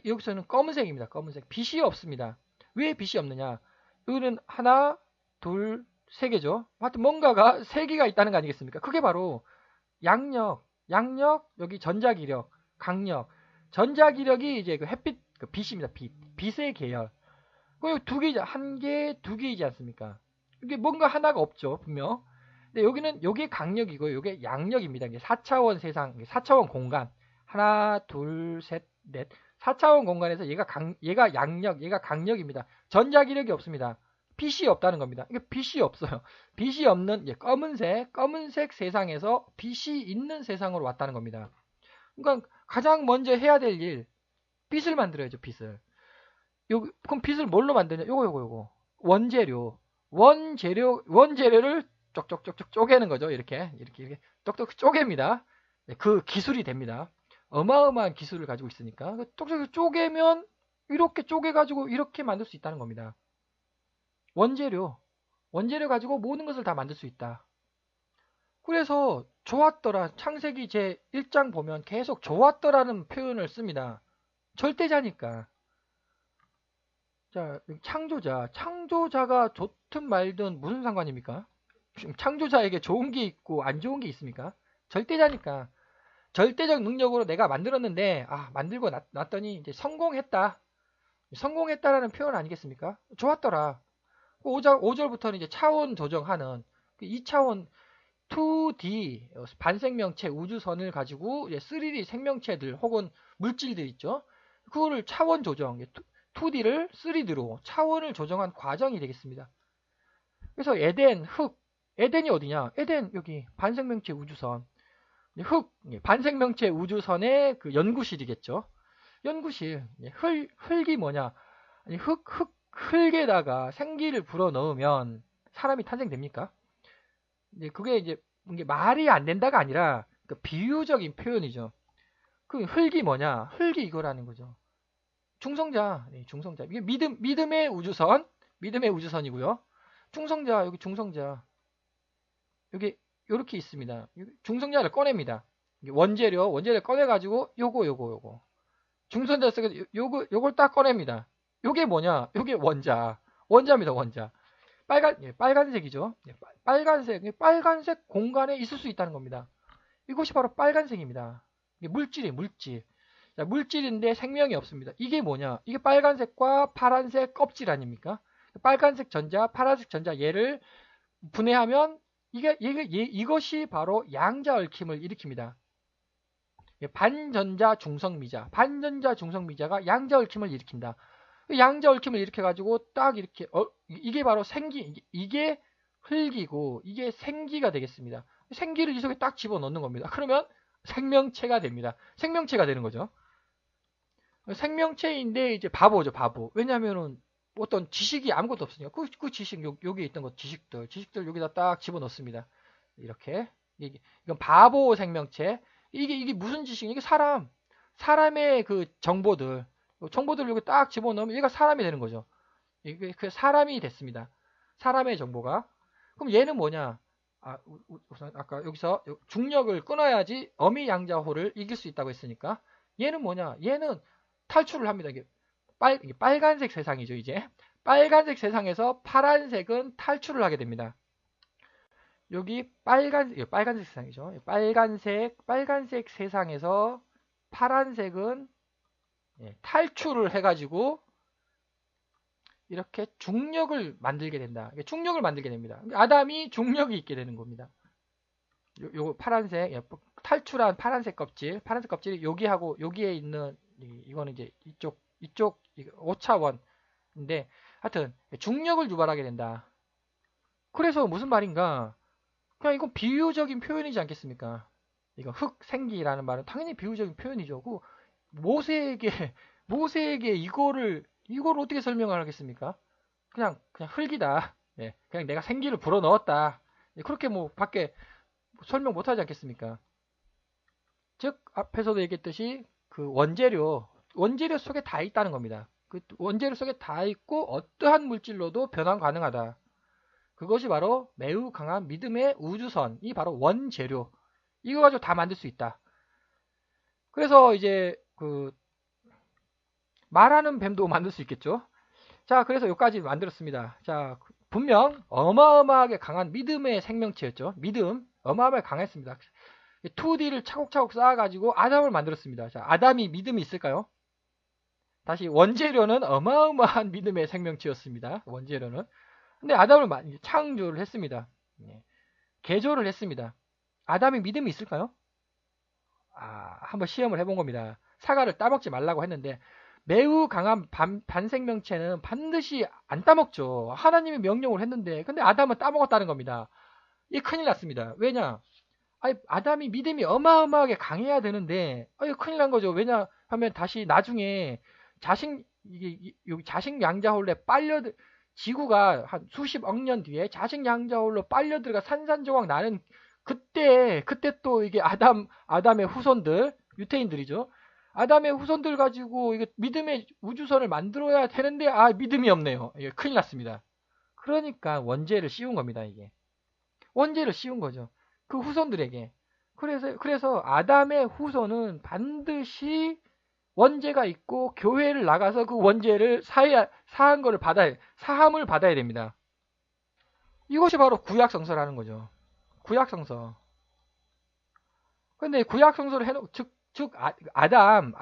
여기서는 검은색입니다. 검은색. 빛이 없습니다. 왜 빛이 없느냐? 여기는 하나, 둘, 세 개죠. 하여튼 뭔가가 세 개가 있다는 거 아니겠습니까? 그게 바로 양력, 여기 전자기력, 강력. 전자기력이 이제 그 햇빛, 그 빛입니다. 빛의 계열. 그 두 개, 한 개, 두 개이지 않습니까? 이게 뭔가 하나가 없죠, 분명. 근데 여기는 요게 강력이고 요게 양력입니다. 이게 4차원 세상, 4차원 공간. 하나, 둘, 셋, 넷. 4차원 공간에서 얘가 양력, 얘가 강력입니다. 전자기력이 없습니다. 빛이 없다는 겁니다. 이게 빛이 없어요. 빛이 없는 검은색 세상에서 빛이 있는 세상으로 왔다는 겁니다. 그러니까 가장 먼저 해야 될 일, 빛을 만들어야죠, 빛을. 그럼 빛을 뭘로 만드냐? 요거. 원재료를 쪽쪽쪽쪽 쪼개는 거죠. 이렇게 똑똑 쪼갭니다. 그 기술이 됩니다. 어마어마한 기술을 가지고 있으니까 똑똑 쪼개면 이렇게 쪼개가지고 이렇게 만들 수 있다는 겁니다. 원재료 가지고 모든 것을 다 만들 수 있다. 그래서 좋았더라. 창세기 제 1장 보면 계속 좋았더라는 표현을 씁니다. 절대자니까. 자, 창조자가 좋든 말든 무슨 상관입니까? 창조자에게 좋은 게 있고 안 좋은 게 있습니까? 절대자니까. 절대적 능력으로 내가 만들었는데 만들고 났더니 이제 성공했다라는 표현 아니겠습니까? 좋았더라. 5절부터는 이제 차원 조정하는 2차원 2D 반생명체 우주선을 가지고 이제 3D 생명체들 혹은 물질들 있죠. 그거를 차원 조정, 2D를 3D로 차원을 조정한 과정이 되겠습니다. 그래서 에덴이 어디냐? 에덴 여기 반생명체 우주선. 반생명체 우주선의 그 연구실이겠죠. 연구실. 흙이 뭐냐? 아니, 흙에다가 생기를 불어 넣으면 사람이 탄생됩니까? 그게 이제 말이 안 된다가 아니라 그 비유적인 표현이죠. 그 흙이 뭐냐? 흙이 이거라는 거죠. 중성자. 이게 믿음의 우주선이고요. 여기 중성자. 여기 이렇게 있습니다. 중성자를 꺼냅니다. 원재료를 꺼내가지고 요거. 중성자 쓰고 요걸 딱 꺼냅니다. 요게 뭐냐? 요게 원자입니다. 원자. 빨간색이죠. 빨간색 공간에 있을 수 있다는 겁니다. 이것이 바로 빨간색입니다. 물질. 자, 물질인데 생명이 없습니다. 이게 뭐냐? 이게 빨간색과 파란색 껍질 아닙니까? 빨간색 전자, 파란색 전자 얘를 분해하면 이것이 바로 양자 얽힘을 일으킵니다. 반전자 중성미자, 반전자 중성미자가 양자 얽힘을 일으킨다. 양자 얽힘을 일으켜가지고 딱 이렇게 이게 바로 이게 흙이고 이게 생기가 되겠습니다. 생기를 이 속에 딱 집어넣는 겁니다. 그러면 생명체가 됩니다. 생명체가 되는 거죠. 생명체인데 이제 바보죠, 바보. 왜냐면은 어떤 지식이 아무것도 없으니까 그 지식 여기에 있던 것 지식들 여기다 딱 집어넣습니다. 이렇게 이건 바보 생명체. 이게 무슨 지식? 이게 사람의 그 정보들 여기 딱 집어넣으면 얘가 사람이 되는 거죠. 이게 그 사람이 됐습니다. 사람의 정보가. 그럼 얘는 뭐냐? 우선 아까 여기서 중력을 끊어야지 어미양자호를 이길 수 있다고 했으니까 얘는 뭐냐? 얘는 탈출을 합니다. 이게 빨간색 세상이죠, 이제. 빨간색 세상에서 파란색은 탈출을 하게 됩니다. 여기 빨간색 세상이죠. 빨간색 세상에서 파란색은 탈출을 해가지고 이렇게 중력을 만들게 된다. 중력을 만들게 됩니다. 아담이 중력이 있게 되는 겁니다. 요 파란색, 탈출한 파란색 껍질이 여기하고 여기에 있는 이거는 이제 이쪽 5차원인데 하여튼 중력을 유발하게 된다. 그래서 무슨 말인가? 그냥 이건 비유적인 표현이지 않겠습니까? 이거 흙생기라는 말은 당연히 비유적인 표현이죠. 그 모세에게 이거를 어떻게 설명을 하겠습니까? 그냥 흙이다. 그냥 내가 생기를 불어 넣었다. 그렇게 뭐 밖에 설명 못 하지 않겠습니까? 즉 앞에서도 얘기했듯이 그 원재료 속에 다 있다는 겁니다. 그 원재료 속에 다 있고 어떠한 물질로도 변환 가능하다. 그것이 바로 매우 강한 믿음의 우주선이 바로 원재료. 이거 가지고 다 만들 수 있다. 그래서 이제 그 말하는 뱀도 만들 수 있겠죠. 자, 그래서 여기까지 만들었습니다. 자, 분명 어마어마하게 강한 믿음의 생명체였죠. 믿음 어마어마하게 강했습니다. 2D를 차곡차곡 쌓아가지고 아담을 만들었습니다. 자, 아담이 믿음이 있을까요? 다시 원재료는 어마어마한 믿음의 생명체였습니다. 원재료는. 근데 아담을 창조를 했습니다. 개조를 했습니다. 아담이 믿음이 있을까요? 한번 시험을 해본 겁니다. 사과를 따먹지 말라고 했는데 매우 강한 반생명체는 반드시 안 따먹죠. 하나님이 명령을 했는데 근데 아담은 따먹었다는 겁니다. 이게 큰일 났습니다. 왜냐? 아담이 믿음이 어마어마하게 강해야 되는데 큰일 난 거죠. 왜냐하면 다시 나중에 자식 양자홀에 지구가 한 수십억 년 뒤에 자식 양자홀로 빨려 들어가 산산조각 나는 그때 또 이게 아담의 후손들 유태인들이죠. 아담의 후손들 가지고 이게 믿음의 우주선을 만들어야 되는데 믿음이 없네요. 이게 큰일 났습니다. 그러니까 원죄를 씌운 겁니다. 이게 원죄를 씌운 거죠. 그 후손들에게. 그래서 아담의 후손은 반드시 원죄가 있고 교회를 나가서 그 원죄를 사함을 받아야 됩니다. 이것이 바로 구약성서라는 거죠. 구약성서. 근데 구약성서를 즉 아담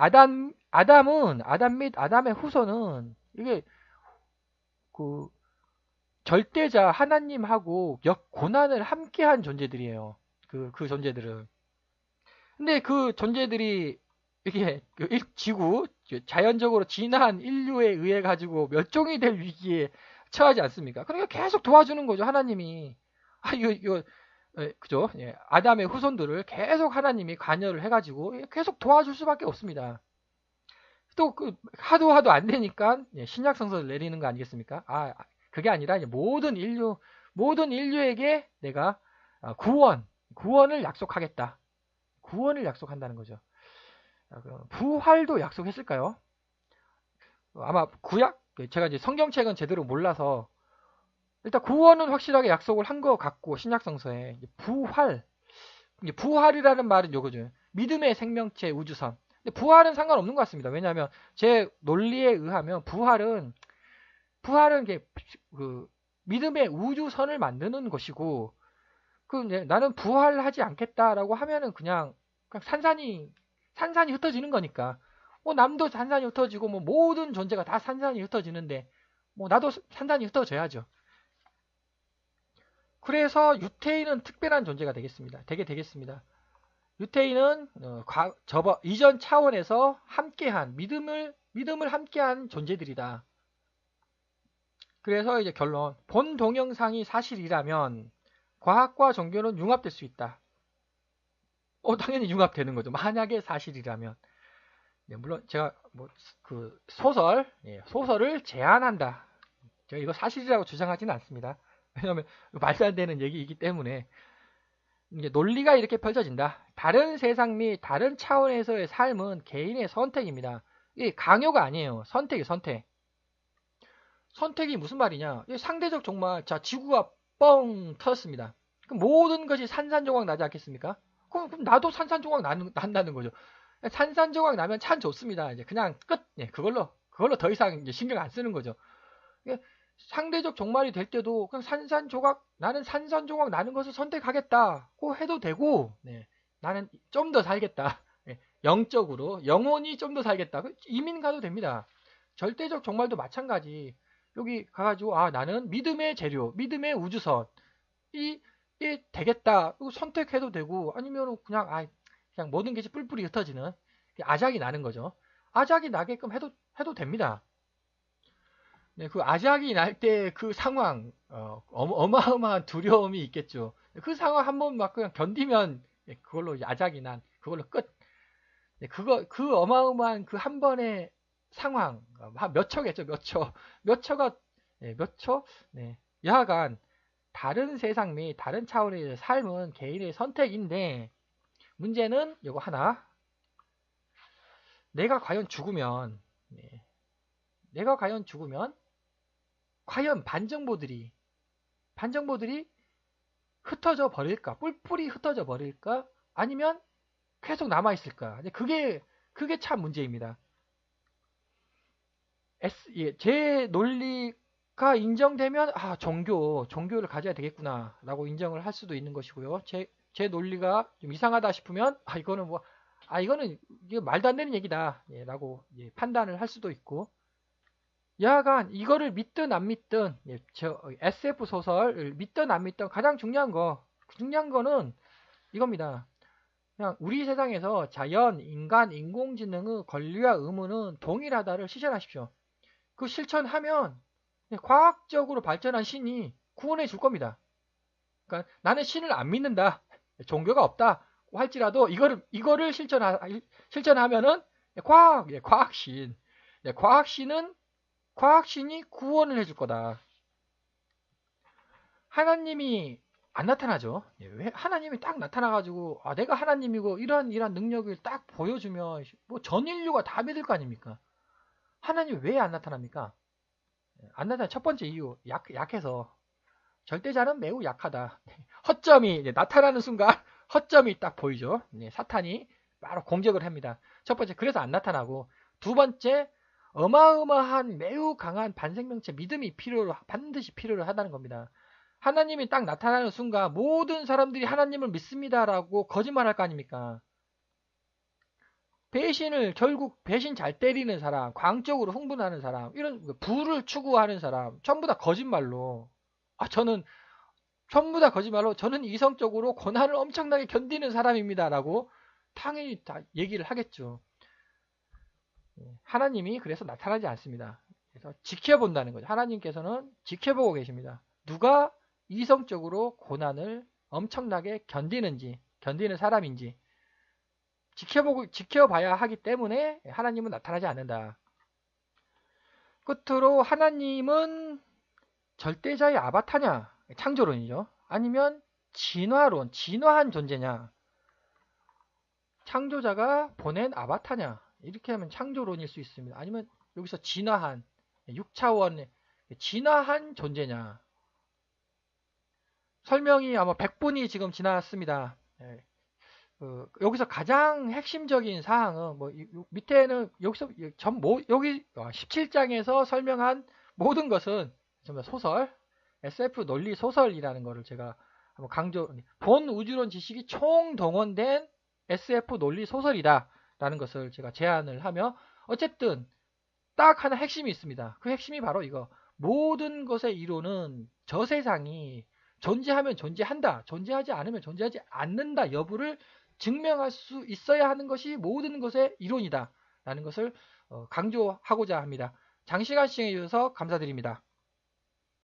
및 아담의 후손은 이게 그 절대자 하나님하고 고난을 함께한 존재들이에요. 그 존재들은. 근데 그 존재들이 이게 지구 자연적으로 진화한 인류에 의해 가지고 멸종이 될 위기에 처하지 않습니까? 그러니까 계속 도와주는 거죠, 하나님이. 이거 그죠? 아담의 후손들을 계속 하나님이 관여를 해가지고 계속 도와줄 수밖에 없습니다. 또 하도 안 되니까 신약 성서를 내리는 거 아니겠습니까? 그게 아니라 모든 인류에게 내가 구원을 약속하겠다. 구원을 약속한다는 거죠. 부활도 약속했을까요? 아마 제가 이제 성경책은 제대로 몰라서 일단 구원은 확실하게 약속을 한 것 같고 신약성서에 부활이라는 말은 요거죠. 믿음의 생명체 우주선. 근데 부활은 상관없는 것 같습니다. 왜냐하면 제 논리에 의하면 부활은 믿음의 우주선을 만드는 것이고 나는 부활하지 않겠다라고 하면은 그냥 산산이 흩어지는 거니까 남도 산산이 흩어지고 모든 존재가 다 산산이 흩어지는데 나도 산산이 흩어져야죠. 그래서 유태인은 특별한 존재가 되겠습니다. 유태인은 이전 차원에서 함께한 믿음을 함께한 존재들이다. 그래서 이제 결론, 본 동영상이 사실이라면 과학과 종교는 융합될 수 있다. 당연히 융합되는 거죠. 만약에 사실이라면. 네, 물론 제가 소설을 제안한다. 제가 이거 사실이라고 주장하지는 않습니다. 왜냐하면 말도 안 되는 얘기이기 때문에. 이제 논리가 이렇게 펼쳐진다. 다른 세상 및 다른 차원에서의 삶은 개인의 선택입니다. 이게 강요가 아니에요. 선택이 선택. 선택이 무슨 말이냐? 상대적 종말. 자, 지구가 뻥 터졌습니다. 그럼 모든 것이 산산조각 나지 않겠습니까? 그럼 나도 산산조각 난다는 거죠. 산산조각 나면 참 좋습니다. 이제 그냥 끝. 그걸로 더 이상 이제 신경 안 쓰는 거죠. 상대적 종말이 될 때도 그냥 나는 산산조각 나는 것을 선택하겠다고 해도 되고, 나는 좀 더 살겠다. 영적으로 영혼이 좀 더 살겠다. 이민 가도 됩니다. 절대적 종말도 마찬가지. 여기 가가지고 나는 믿음의 재료, 믿음의 우주선 이 되겠다. 선택해도 되고, 아니면 그냥 모든 것이 뿔뿔이 흩어지는 아작이 나는 거죠. 아작이 나게끔 해도 됩니다. 네, 그 아작이 날 때 그 상황, 어마어마한 두려움이 있겠죠. 그 상황 한번 막 그냥 견디면 그걸로 아작이 난 그걸로 끝. 그 어마어마한 그 한 번의 상황, 몇 초겠죠, 몇 초. 몇 초? 네. 여하간 다른 세상 및 다른 차원의 삶은 개인의 선택인데, 문제는 이거 하나. 내가 과연 죽으면 과연 반정보들이 흩어져 버릴까? 뿔뿔이 흩어져 버릴까? 아니면 계속 남아 있을까? 그게 참 문제입니다. 제 논리가 인정되면 종교를 가져야 되겠구나라고 인정을 할 수도 있는 것이고요. 제 논리가 좀 이상하다 싶으면 이거는 말도 안 되는 얘기다라고 판단을 할 수도 있고, 여하간 이거를 믿든 안 믿든 SF 소설을 믿든 안 믿든 가장 중요한 거는 이겁니다. 그냥 우리 세상에서 자연, 인간, 인공지능의 권리와 의무는 동일하다를 실천하십시오. 그 실천하면 과학적으로 발전한 신이 구원해 줄 겁니다. 그러니까 나는 신을 안 믿는다, 종교가 없다 할지라도 이거를 실천하면은 과학신이 구원을 해줄 거다. 하나님이 안 나타나죠. 왜 하나님이 딱 나타나가지고 내가 하나님이고 이런 능력을 딱 보여주면 전 인류가 다 믿을 거 아닙니까? 하나님이 왜 안 나타납니까? 안 나타나 첫 번째 이유, 약해서. 절대자는 매우 약하다. 허점이 나타나는 순간 허점이 딱 보이죠. 사탄이 바로 공격을 합니다. 첫 번째, 그래서 안 나타나고, 두 번째, 어마어마한 매우 강한 반생명체 믿음이 반드시 필요로 하다는 겁니다. 하나님이 딱 나타나는 순간 모든 사람들이 하나님을 믿습니다라고 거짓말할 거 아닙니까? 결국 배신 잘 때리는 사람, 광적으로 흥분하는 사람, 이런 부를 추구하는 사람, 전부 다 거짓말로. 저는 전부 다 거짓말로, 저는 이성적으로 고난을 엄청나게 견디는 사람입니다라고 당연히 다 얘기를 하겠죠. 하나님이 그래서 나타나지 않습니다. 그래서 지켜본다는 거죠. 하나님께서는 지켜보고 계십니다. 누가 이성적으로 고난을 엄청나게 견디는 사람인지 지켜봐야 하기 때문에 하나님은 나타나지 않는다. 끝으로, 하나님은 절대자의 아바타냐? 창조론이죠. 아니면 진화한 존재냐? 창조자가 보낸 아바타냐? 이렇게 하면 창조론일 수 있습니다. 아니면 여기서 진화한 6차원의 진화한 존재냐? 설명이 아마 100분이 지금 지났습니다. 여기서 가장 핵심적인 사항은 밑에는 여기서 여기 17장에서 설명한 모든 것은 전부 소설, SF 논리 소설이라는 거를 제가 한번 본 우주론 지식이 총동원된 SF 논리 소설이다라는 것을 제가 제안을 하며, 어쨌든 딱 하나 핵심이 있습니다. 그 핵심이 바로 이거. 모든 것의 이론은 저 세상이 존재하면 존재한다, 존재하지 않으면 존재하지 않는다 여부를 증명할 수 있어야 하는 것이 모든 것의 이론이다 라는 것을 강조하고자 합니다. 장시간 시청해 주셔서 감사드립니다.